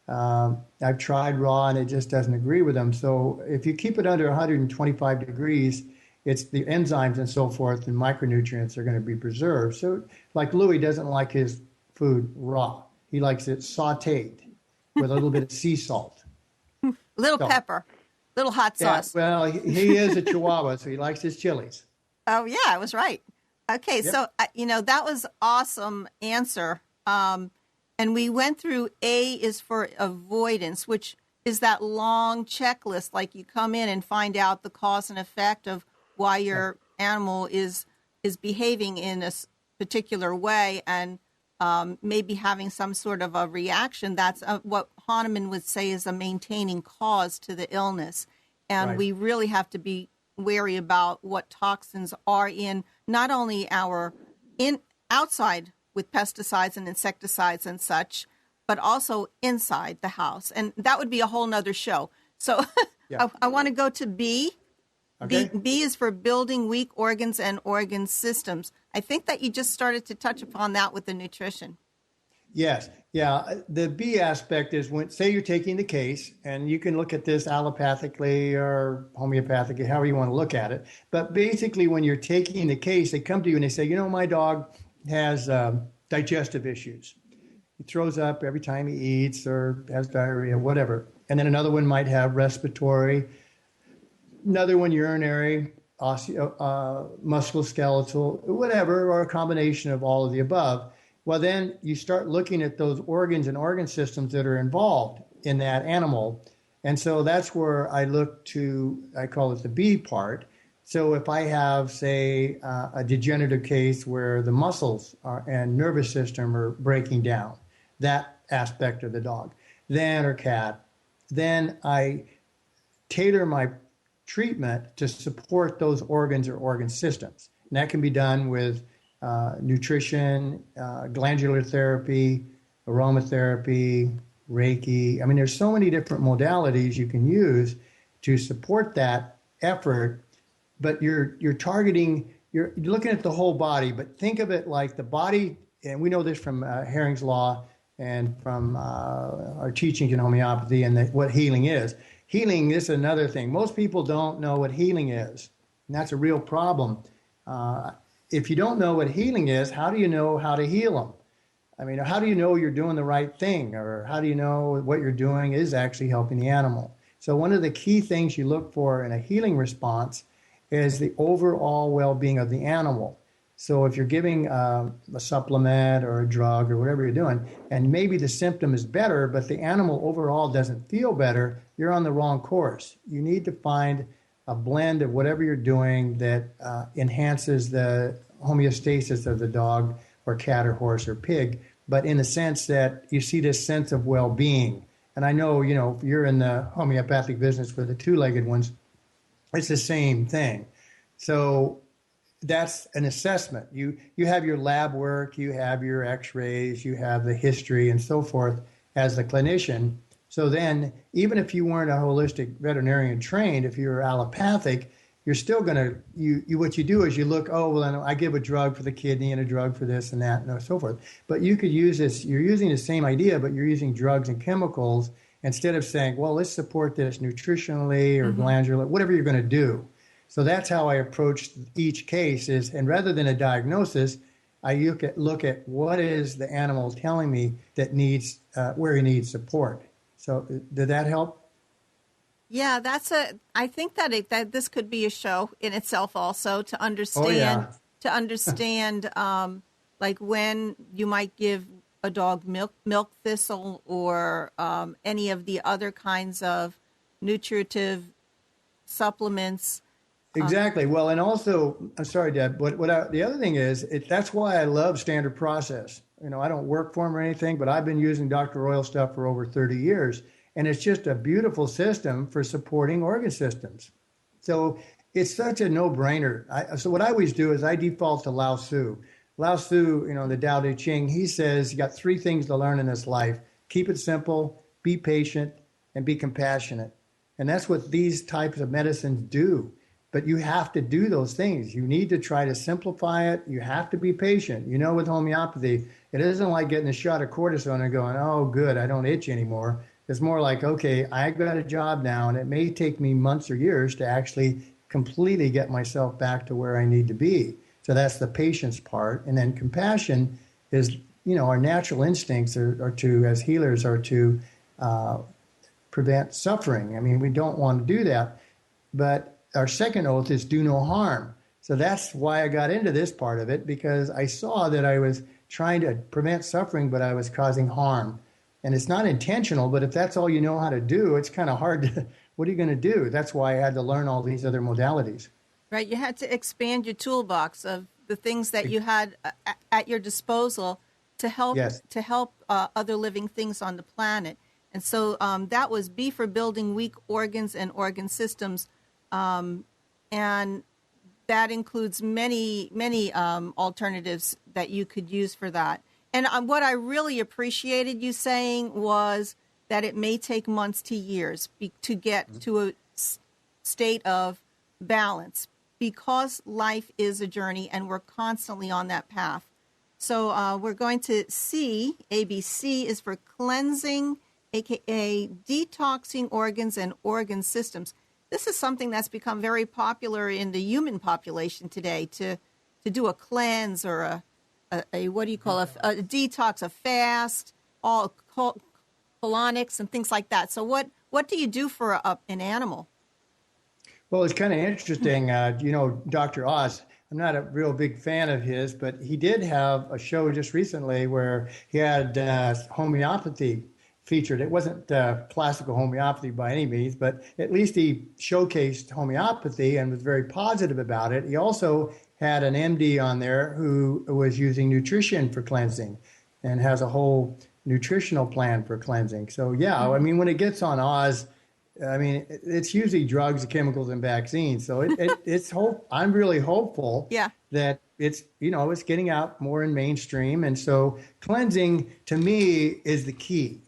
I've tried raw and it just doesn't agree with them. So if you keep it under 125 degrees, it's the enzymes and so forth and micronutrients are going to be preserved. So like Louis doesn't like his food raw. He likes it sauteed with a little bit of sea salt.
Little pepper, little hot sauce.
Yeah, well, he is a Chihuahua, so he likes his chilies.
Oh, yeah, I was right. Okay, yep. So, that was awesome answer. And we went through A is for avoidance, which is that long checklist, like you come in and find out the cause and effect of why your animal is behaving in a particular way and maybe having some sort of a reaction. That's what Hahnemann would say is a maintaining cause to the illness. And we really have to be wary about what toxins are in not only outside with pesticides and insecticides and such, but also inside the house. And that would be a whole nother show. So I want to go to B. Okay. B is for building weak organs and organ systems. I think that you just started to touch upon that with the nutrition.
Yes. Yeah. The B aspect is when, say you're taking the case, and you can look at this allopathically or homeopathically, however you want to look at it. But basically, when you're taking the case, they come to you and they say, my dog has digestive issues. He throws up every time he eats or has diarrhea, whatever. And then another one might have respiratory, another one urinary, musculoskeletal, whatever, or a combination of all of the above. Well, then you start looking at those organs and organ systems that are involved in that animal. And so that's where I look to, I call it the B part. So if I have, say, a degenerative case where the muscles and nervous system are breaking down, that aspect of the dog, or cat, then I tailor my treatment to support those organs or organ systems. And that can be done with nutrition, glandular therapy, aromatherapy, Reiki. I mean, there's so many different modalities you can use to support that effort. But you're targeting, you're looking at the whole body, but think of it like the body, and we know this from Herring's Law and from our teachings in homeopathy and what healing is. Healing is another thing. Most people don't know what healing is, and that's a real problem. If you don't know what healing is, how do you know how to heal them? I mean, how do you know you're doing the right thing, or how do you know what you're doing is actually helping the animal? So one of the key things you look for in a healing response is the overall well-being of the animal. So if you're giving a supplement or a drug or whatever you're doing, and maybe the symptom is better, but the animal overall doesn't feel better, you're on the wrong course. You need to find a blend of whatever you're doing that enhances the homeostasis of the dog or cat or horse or pig, but in the sense that you see this sense of well-being. And I know, you're in the homeopathic business with the two-legged ones, it's the same thing. So that's an assessment. You have your lab work, you have your x-rays, you have the history and so forth as the clinician. So then, even if you weren't a holistic veterinarian trained, if you're allopathic, you're still going to, what you do is you look, I give a drug for the kidney and a drug for this and that and so forth. But you could use this, you're using the same idea, but you're using drugs and chemicals instead of saying, let's support this nutritionally or glandular, whatever you're going to do. So that's how I approach each case and rather than a diagnosis, I look at what is the animal telling me that needs, where he needs support. So did that help?
Yeah, I think that this could be a show in itself also to
Oh,
understand,
yeah.
like when you might give a dog milk thistle or any of the other kinds of nutritive supplements.
Exactly. Well, and also, I'm sorry, Deb, the other thing is, that's why I love standard process. I don't work for them or anything, but I've been using Dr. Oil stuff for over 30 years, and it's just a beautiful system for supporting organ systems. So it's such a no-brainer. So what I always do is I default to Lao Tzu. Lao Tzu, the Tao Te Ching, he says you got three things to learn in this life: keep it simple, be patient, and be compassionate. And that's what these types of medicines do. But you have to do those things. You need to try to simplify it. You have to be patient. With homeopathy, it isn't like getting a shot of cortisone and going, oh, good, I don't itch anymore. It's more like, okay, I've got a job now, and it may take me months or years to actually completely get myself back to where I need to be. So that's the patience part. And then compassion is, our natural instincts are to, as healers, are to prevent suffering. I mean, we don't want to do that. But our second oath is do no harm. So that's why I got into this part of it, because I saw that I was trying to prevent suffering, but I was causing harm. And it's not intentional, but if that's all you know how to do, it's kind of hard to, what are you going to do? That's why I had to learn all these other modalities.
Right. You had to expand your toolbox of the things that you had at your disposal to help
Yes.
Other living things on the planet. And so that was B for building weak organs and organ systems. And that includes many alternatives that you could use for that. And what I really appreciated you saying was that it may take months to years to get to a state of balance, because life is a journey and we're constantly on that path. So we're going to see ABC is for cleansing, aka detoxing organs and organ systems. This is something that's become very popular in the human population today, to do a cleanse or a what do you call a detox, a fast, all colonics and things like that. So what do you do for an animal?
Well, it's kind of interesting. Dr. Oz, I'm not a real big fan of his, but he did have a show just recently where he had homeopathy featured. It wasn't classical homeopathy by any means, but at least he showcased homeopathy and was very positive about it. He also had an MD on there who was using nutrition for cleansing and has a whole nutritional plan for cleansing. So, yeah, I mean, when it gets on Oz, I mean, it's usually drugs, chemicals, and vaccines. So it's hope. I'm really hopeful that it's getting out more in mainstream. And so cleansing to me is the key.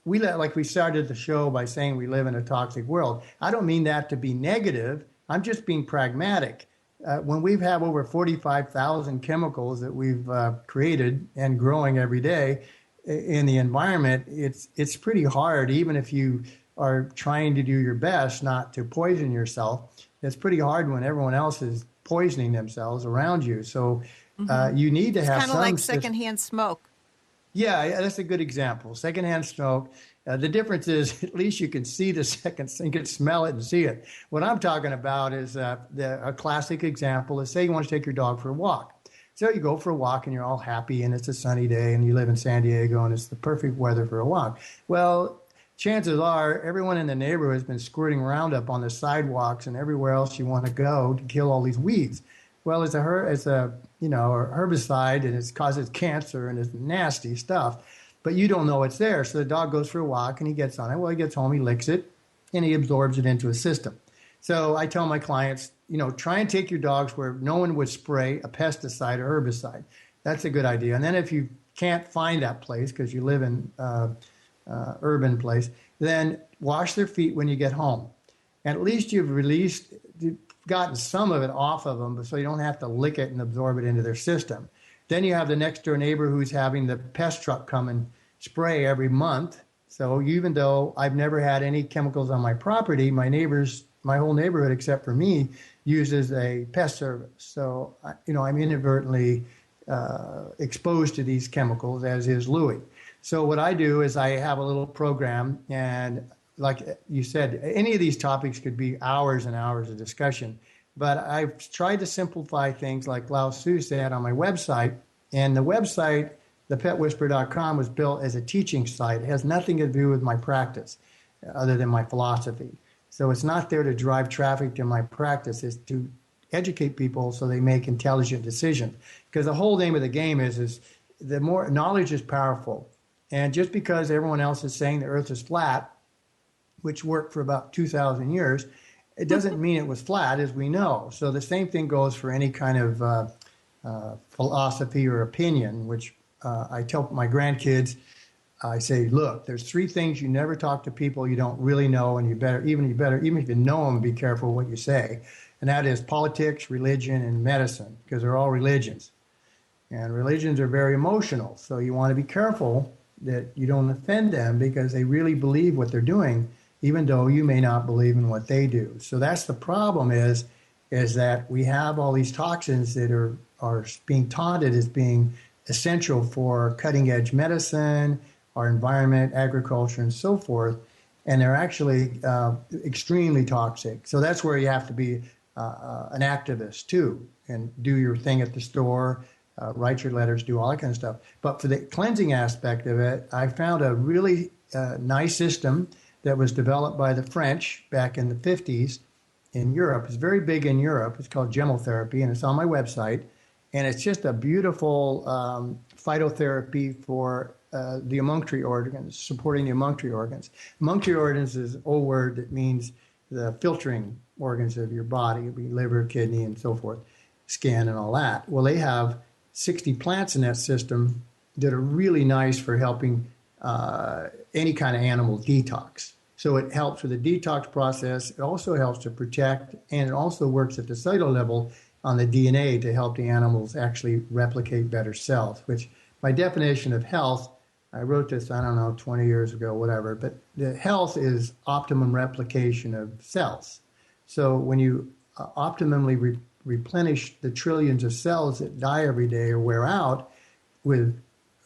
We started the show by saying we live in a toxic world. I don't mean that to be negative. I'm just being pragmatic. When we have over 45,000 chemicals that we've created and growing every day in the environment, it's pretty hard, even if you are trying to do your best not to poison yourself. It's pretty hard when everyone else is poisoning themselves around you. So you need to have some...
It's kind of like secondhand smoke.
Yeah, that's a good example. Secondhand smoke. The difference is at least you can see the you can smell it and see it. What I'm talking about is a classic example is, say you want to take your dog for a walk. So you go for a walk and you're all happy and it's a sunny day and you live in San Diego and it's the perfect weather for a walk. Well, chances are everyone in the neighborhood has been squirting Roundup on the sidewalks and everywhere else you want to go to kill all these weeds. Well, it's a herbicide, and it causes cancer and it's nasty stuff, but you don't know it's there. So the dog goes for a walk and he gets on it. Well, he gets home, he licks it, and he absorbs it into his system. So I tell my clients, try and take your dogs where no one would spray a pesticide or herbicide. That's a good idea. And then if you can't find that place because you live in urban place, then wash their feet when you get home. And at least you've gotten some of it off of them, so you don't have to lick it and absorb it into their system. Then you have the next door neighbor who's having the pest truck come and spray every month. So even though I've never had any chemicals on my property, my whole neighborhood except for me uses a pest service. So I'm inadvertently exposed to these chemicals, as is Louis. So what I do is I have a little program, and like you said, any of these topics could be hours and hours of discussion. But I've tried to simplify things like Lao Tzu said on my website. And the website, thepetwhisperer.com, was built as a teaching site. It has nothing to do with my practice other than my philosophy. So it's not there to drive traffic to my practice. It's to educate people so they make intelligent decisions. Because the whole name of the game is the more knowledge is powerful. And just because everyone else is saying the earth is flat, which worked for about 2,000 years, it doesn't mean it was flat, as we know. So the same thing goes for any kind of philosophy or opinion, which I tell my grandkids. I say, look, there's three things you never talk to people you don't really know, and even if you know them, be careful what you say. And that is politics, religion, and medicine, because they're all religions. And religions are very emotional, so you want to be careful that you don't offend them because they really believe what they're doing, even though you may not believe in what they do. So that's the problem is that we have all these toxins that are being taunted as being essential for cutting-edge medicine, our environment, agriculture, and so forth, and they're actually extremely toxic. So that's where you have to be an activist, too, and do your thing at the store, write your letters, do all that kind of stuff. But for the cleansing aspect of it, I found a really nice system that was developed by the French back in the 50s in Europe. It's very big in Europe. It's called gemotherapy, and it's on my website. And it's just a beautiful phytotherapy for the emunctory organs, supporting the emunctory organs. Emunctory organs is an old word that means the filtering organs of your body. It'd be liver, kidney, and so forth, skin and all that. Well, they have 60 plants in that system that are really nice for helping any kind of animal detox. So it helps with the detox process. It also helps to protect, and it also works at the cellular level on the DNA to help the animals actually replicate better cells, which by definition of health, I wrote this, 20 years ago, whatever, but the health is optimum replication of cells. So when you optimally replenish the trillions of cells that die every day or wear out with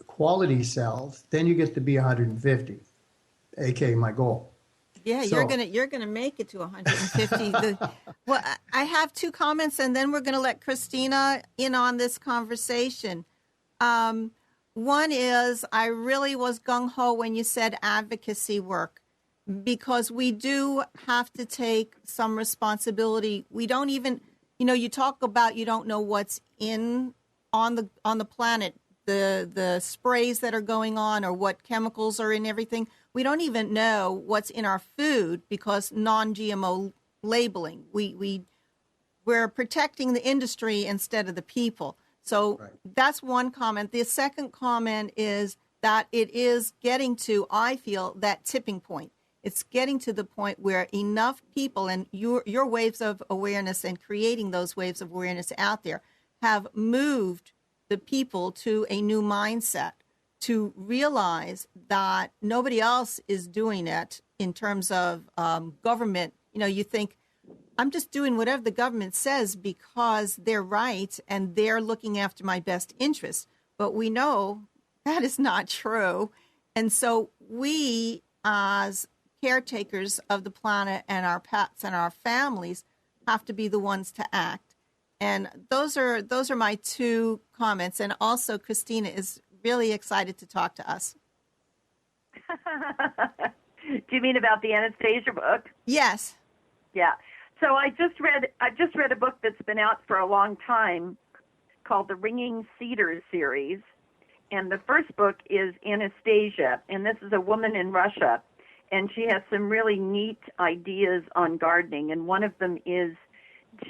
quality cells, then you get to be 150, aka my goal.
Yeah,
So,
you're gonna make it to 150. Well, I have two comments, and then we're gonna let Christina in on this conversation. One is I really was gung ho when you said advocacy work, because we do have to take some responsibility. We don't even, you talk about you don't know what's on the planet, the sprays that are going on or what chemicals are in everything. We don't even know what's in our food because non-GMO labeling. We're protecting the industry instead of the people. So right. That's one comment. The second comment is that it is getting to, I feel, that tipping point. It's getting to the point where enough people, and your waves of awareness and creating those waves of awareness out there have moved the people to a new mindset, to realize that nobody else is doing it in terms of government. You think, I'm just doing whatever the government says because they're right and they're looking after my best interest. But we know that is not true. And so we, as caretakers of the planet and our pets and our families, have to be the ones to act. And those are my two comments. And also, Christina is really excited to talk to us.
Do you mean about the Anastasia book?
Yes.
Yeah. So I just read a book that's been out for a long time called the Ringing Cedars series. And the first book is Anastasia, and this is a woman in Russia, and she has some really neat ideas on gardening, and one of them is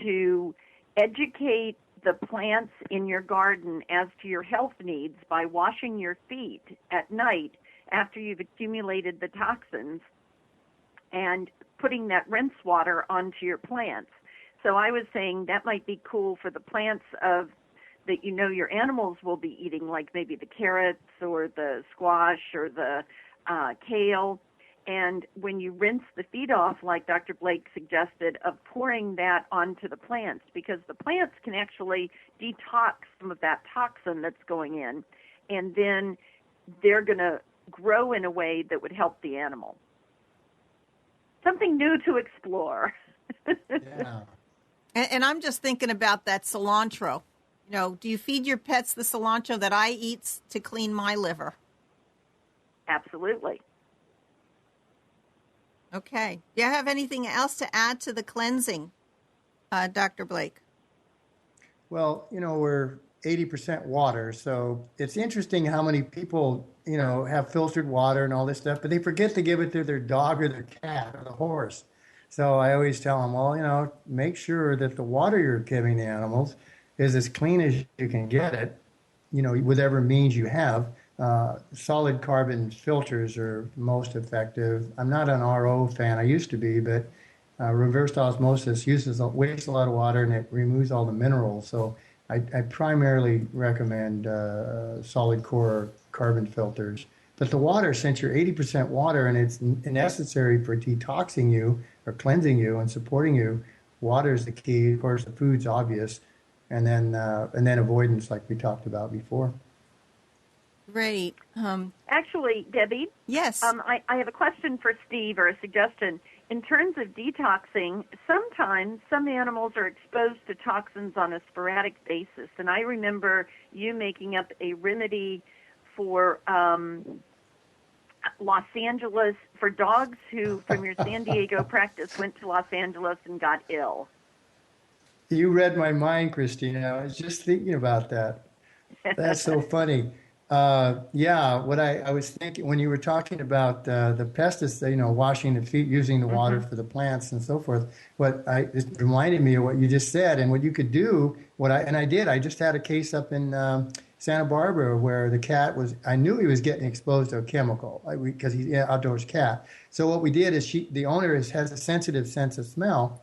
to educate the plants in your garden as to your health needs by washing your feet at night after you've accumulated the toxins and putting that rinse water onto your plants. So I was saying that might be cool for the plants that your animals will be eating, like maybe the carrots or the squash or the kale. And when you rinse the feet off, like Dr. Blake suggested, of pouring that onto the plants, because the plants can actually detox some of that toxin that's going in, and then they're going to grow in a way that would help the animal. something new to explore.
Yeah.
And I'm just thinking about that cilantro. You know, do you feed your pets the cilantro that I eat to clean my liver?
Absolutely.
Okay. Do you have anything else to add to the cleansing, Dr. Blake?
Well, we're 80% water, so it's interesting how many people, have filtered water and all this stuff, but they forget to give it to their dog or their cat or the horse. So I always tell them, well, make sure that the water you're giving the animals is as clean as you can get it, whatever means you have. Solid carbon filters are most effective. I'm not an RO fan. I used to be, but reversed osmosis wastes a lot of water and it removes all the minerals. So I primarily recommend solid core carbon filters. But the water, since you're 80% water and it's necessary for detoxing you or cleansing you and supporting you, water is the key. Of course, the food's obvious, and then avoidance, like we talked about before.
Great.
Actually, Debbie.
Yes.
I have a question for Steve, or a suggestion. In terms of detoxing, sometimes some animals are exposed to toxins on a sporadic basis, and I remember you making up a remedy for Los Angeles, for dogs who, from your San Diego practice, went to Los Angeles and got ill.
You read my mind, Christina. I was just thinking about that. That's so funny. What I was thinking when you were talking about the pesticides, washing the feet, using the water for the plants and so forth, it reminded me of what you just said and what you could do. I just had a case up in Santa Barbara where the cat I knew he was getting exposed to a chemical because he's an outdoors cat. So what we did is the owner has a sensitive sense of smell,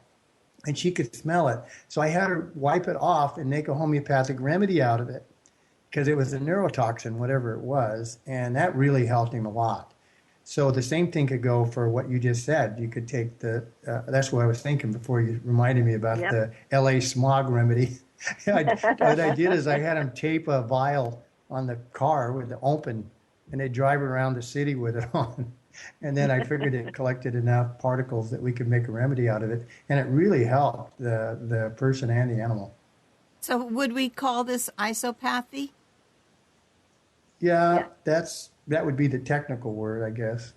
and she could smell it. So I had her wipe it off and make a homeopathic remedy out of it, because it was a neurotoxin, whatever it was, and that really helped him a lot. So the same thing could go for what you just said. You could take that's what I was thinking before you reminded me about the LA smog remedy. What I did is I had him tape a vial on the car with it open, and they'd drive around the city with it on. And then I figured it collected enough particles that we could make a remedy out of it, and it really helped the person and the animal.
So would we call this isopathy?
Yeah, that would be the technical word, I guess.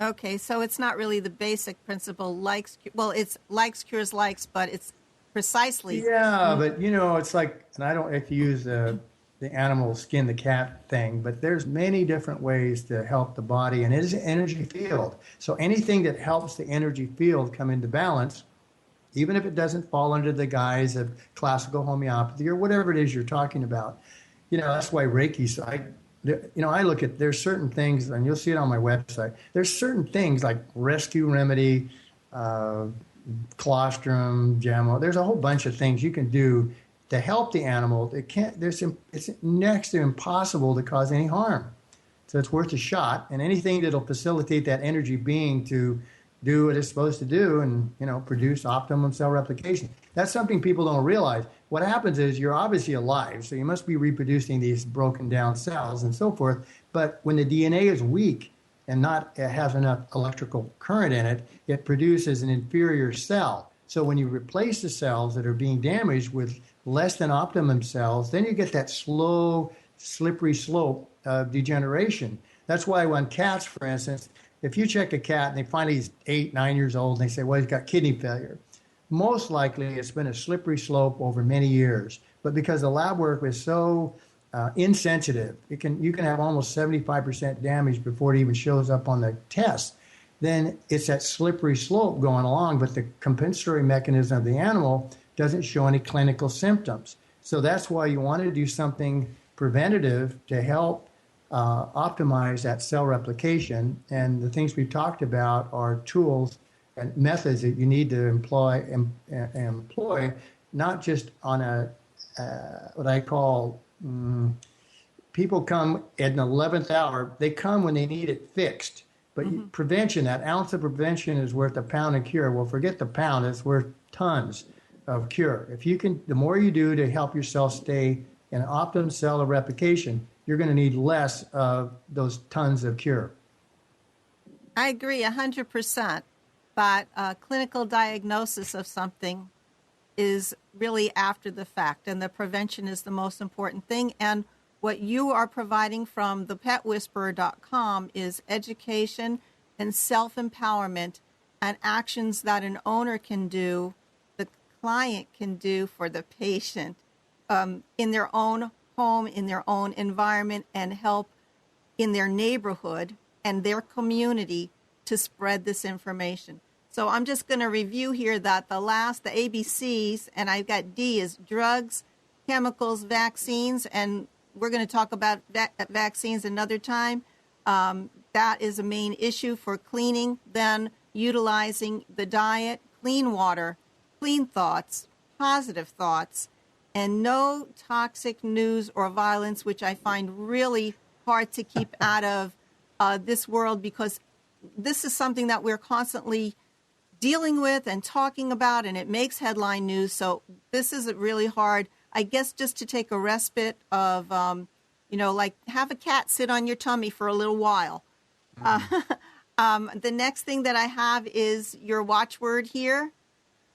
Okay, so it's not really the basic principle. It's likes cures likes, but it's precisely.
Yeah, but it's like, and I don't have to use the animal skin the cat thing, but there's many different ways to help the body, and it is an energy field. So anything that helps the energy field come into balance, even if it doesn't fall under the guise of classical homeopathy or whatever it is you're talking about, that's why Reiki. I look at, there's certain things, and you'll see it on my website. There's certain things like rescue remedy, colostrum, JAMO. There's a whole bunch of things you can do to help the animal. It's next to impossible to cause any harm. So it's worth a shot. And anything that'll facilitate that energy being to do what it's supposed to do and, produce optimum cell replication. That's something people don't realize. What happens is you're obviously alive, so you must be reproducing these broken down cells and so forth. But when the DNA is weak and it has enough electrical current in it, it produces an inferior cell. So when you replace the cells that are being damaged with less than optimum cells, then you get that slow, slippery slope of degeneration. That's why when cats, for instance, if you check a cat and they find he's 8, 9 years old and they say, well, he's got kidney failure, most likely it's been a slippery slope over many years. But because the lab work was so insensitive, you can have almost 75% damage before it even shows up on the test. Then it's that slippery slope going along, but the compensatory mechanism of the animal doesn't show any clinical symptoms. So that's why you want to do something preventative to help optimize that cell replication. And the things we've talked about are tools and methods that you need to employ, not just on what I call, people come at an 11th hour. They come when they need it fixed. But prevention, that ounce of prevention is worth a pound of cure. Well, forget the pound, it's worth tons of cure. If you can, the more you do to help yourself stay in an optimum cell of replication, you're going to need less of those tons of cure.
I agree 100%. but clinical diagnosis of something is really after the fact, and the prevention is the most important thing. And what you are providing from thepetwhisperer.com is education and self-empowerment and actions that an owner can do, the client can do for the patient in their own home, in their own environment, and help in their neighborhood and their community to spread this information. So I'm just going to review here that the ABCs, and I've got D is drugs, chemicals, vaccines, and we're going to talk about vaccines another time. That is a main issue for cleaning. Then utilizing the diet, clean water, clean thoughts, positive thoughts, and no toxic news or violence, which I find really hard to keep out of this world, because this is something that we're constantly dealing with and talking about, and it makes headline news. So this is really hard, I guess, just to take a respite of, like have a cat sit on your tummy for a little while. The next thing that I have is your watchword here.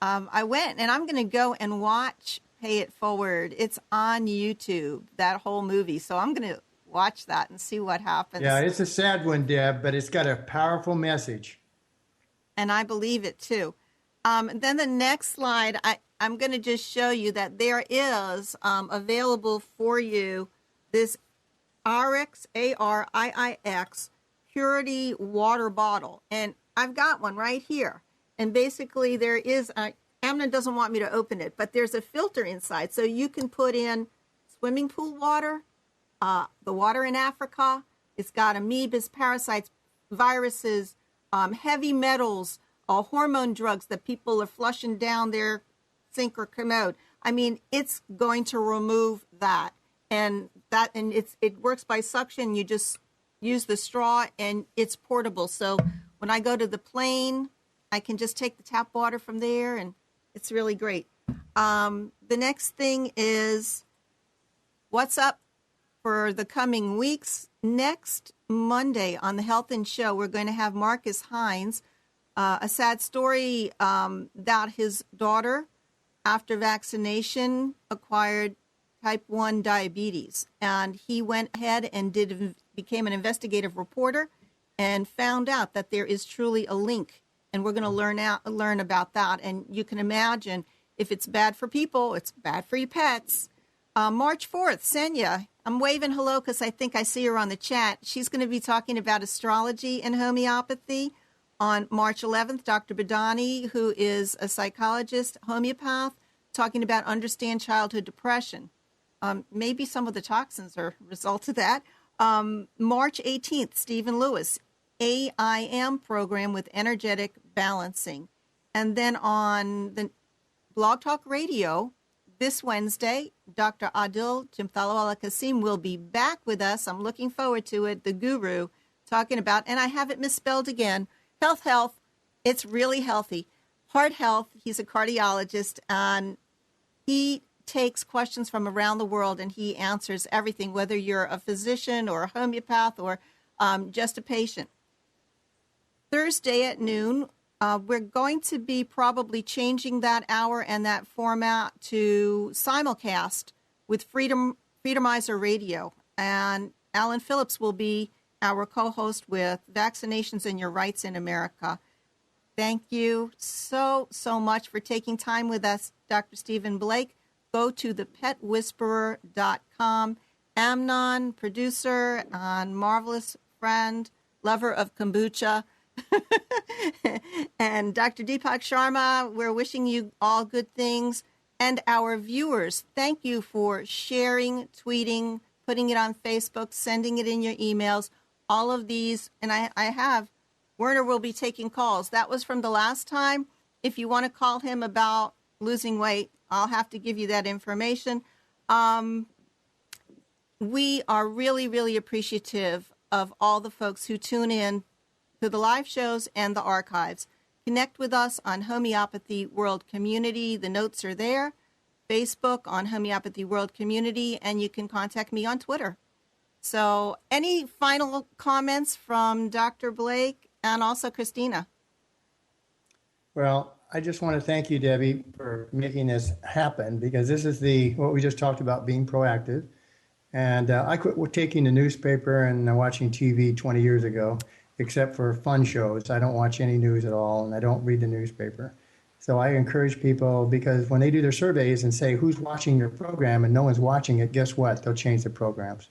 I went and I'm going to go and watch Pay It Forward. It's on YouTube, that whole movie. So I'm going to watch that and see what happens.
Yeah, it's a sad one, Deb, but it's got a powerful message.
And I believe it too. Then the next slide, I'm going to just show you that there is available for you this ARIX Purity water bottle. And I've got one right here. And basically there is, Amnon doesn't want me to open it, but there's a filter inside. So you can put in swimming pool water, the water in Africa. It's got amoebas, parasites, viruses, heavy metals, hormone drugs that people are flushing down their sink or commode. I mean, it's going to remove that. And it works by suction. You just use the straw, and it's portable. So when I go to the plane, I can just take the tap water from there, and it's really great. The next thing is what's up for the coming weeks. Next Monday on the Health and Show, we're going to have Marcus Hines, a sad story that his daughter, after vaccination, acquired type 1 diabetes. And he went ahead and became an investigative reporter and found out that there is truly a link. And we're going to learn about that. And you can imagine, if it's bad for people, it's bad for your pets. March 4th, Senya, I'm waving hello because I think I see her on the chat. She's going to be talking about astrology and homeopathy. On March 11th, Dr. Badani, who is a psychologist, homeopath, talking about understand childhood depression. Maybe some of the toxins are a result of that. March 18th, Stephen Lewis, AIM program with energetic balancing. And then on the Blog Talk Radio, this Wednesday, Dr. Adil Jimthalo Al-Qasim will be back with us. I'm looking forward to it. The guru talking about, and I have it misspelled again, health. It's really healthy. Heart health. He's a cardiologist, and he takes questions from around the world, and he answers everything, whether you're a physician or a homeopath or just a patient. Thursday at noon, we're going to be probably changing that hour and that format to simulcast with Freedomizer Radio. And Alan Phillips will be our co-host with Vaccinations and Your Rights in America. Thank you so much for taking time with us, Dr. Stephen Blake. Go to thepetwhisperer.com. Amnon, producer and marvelous friend, lover of kombucha. And Dr. Deepak Sharma, we're wishing you all good things. And our viewers, thank you for sharing, tweeting, putting it on Facebook, sending it in your emails, all of these. And I have, Werner will be taking calls. That was from the last time. If you want to call him about losing weight, I'll have to give you that information. We are really, really appreciative of all the folks who tune in to the live shows and the archives. Connect with us on Homeopathy World Community. The notes are there. Facebook on Homeopathy World Community, and you can contact me on Twitter. So any final comments from Dr. Blake and also Christina?
Well, I just want to thank you, Debbie, for making this happen because this is what we just talked about, being proactive. And I quit taking the newspaper and watching TV 20 years ago, except for fun shows. I don't watch any news at all, and I don't read the newspaper. So I encourage people, because when they do their surveys and say, who's watching your program, and no one's watching it, guess what? They'll change the programs.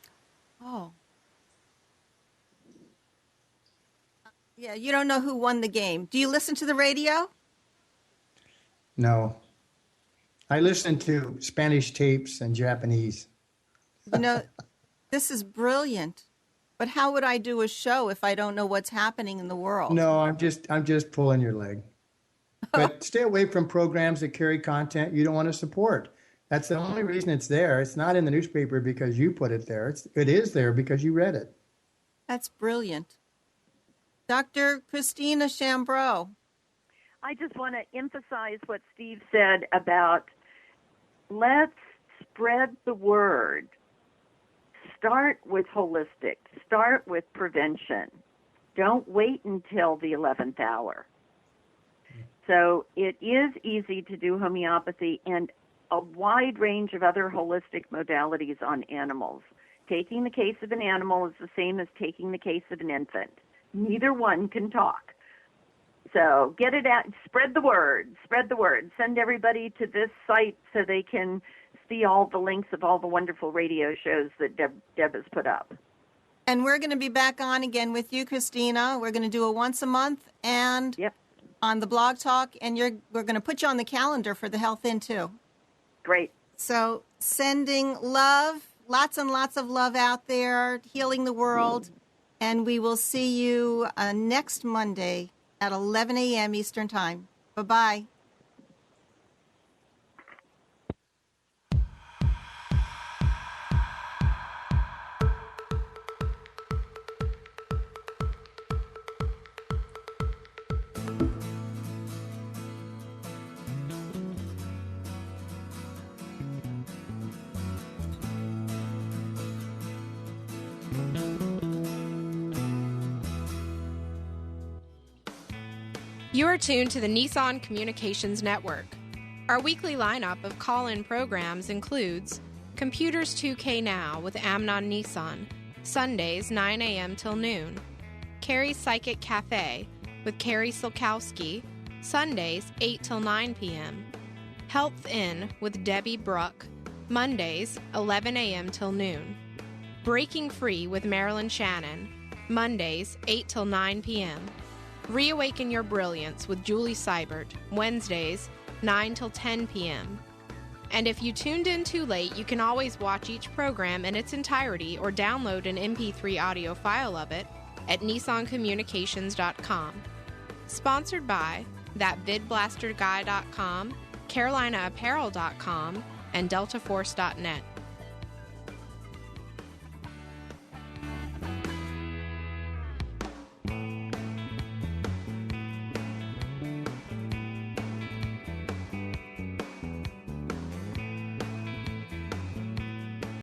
Oh. Yeah, you don't know who won the game. Do you listen to the radio?
No. I listen to Spanish tapes and Japanese.
You know, this is brilliant. But how would I do a show if I don't know what's happening in the world?
No, I'm just pulling your leg. But stay away from programs that carry content you don't want to support. That's the only reason it's there. It's not in the newspaper because you put it there. It is there because you read it.
That's brilliant. Dr. Christina Chambreau.
I just want to emphasize what Steve said about let's spread the word. Start with holistic. Start with prevention. Don't wait until the 11th hour. So it is easy to do homeopathy and a wide range of other holistic modalities on animals. Taking the case of an animal is the same as taking the case of an infant. Neither one can talk. So get it out, spread the word, Send everybody to this site so they can see all the links of all the wonderful radio shows that Deb has put up.
And we're going to be back on again with you, Christina. We're going to do it once a month and on the Blog Talk, and we're going to put you on the calendar for the Health In too.
Great.
So sending love, lots and lots of love out there, healing the world, and we will see you next Monday at 11 a.m. Eastern Time. Bye-bye.
You are tuned to the Nissan Communications Network. Our weekly lineup of call-in programs includes Computers 2K Now with Amnon Nissan, Sundays 9 a.m. till noon. Carrie's Psychic Cafe with Carrie Silkowski, Sundays 8 till 9 p.m. Health In with Debbie Bruck, Mondays 11 a.m. till noon. Breaking Free with Marilyn Shannon, Mondays 8 till 9 p.m. Reawaken Your Brilliance with Julie Seibert, Wednesdays, 9 till 10 p.m. And if you tuned in too late, you can always watch each program in its entirety or download an MP3 audio file of it at nissancommunications.com. Sponsored by ThatVidBlasterGuy.com, CarolinaApparel.com, and DeltaForce.net.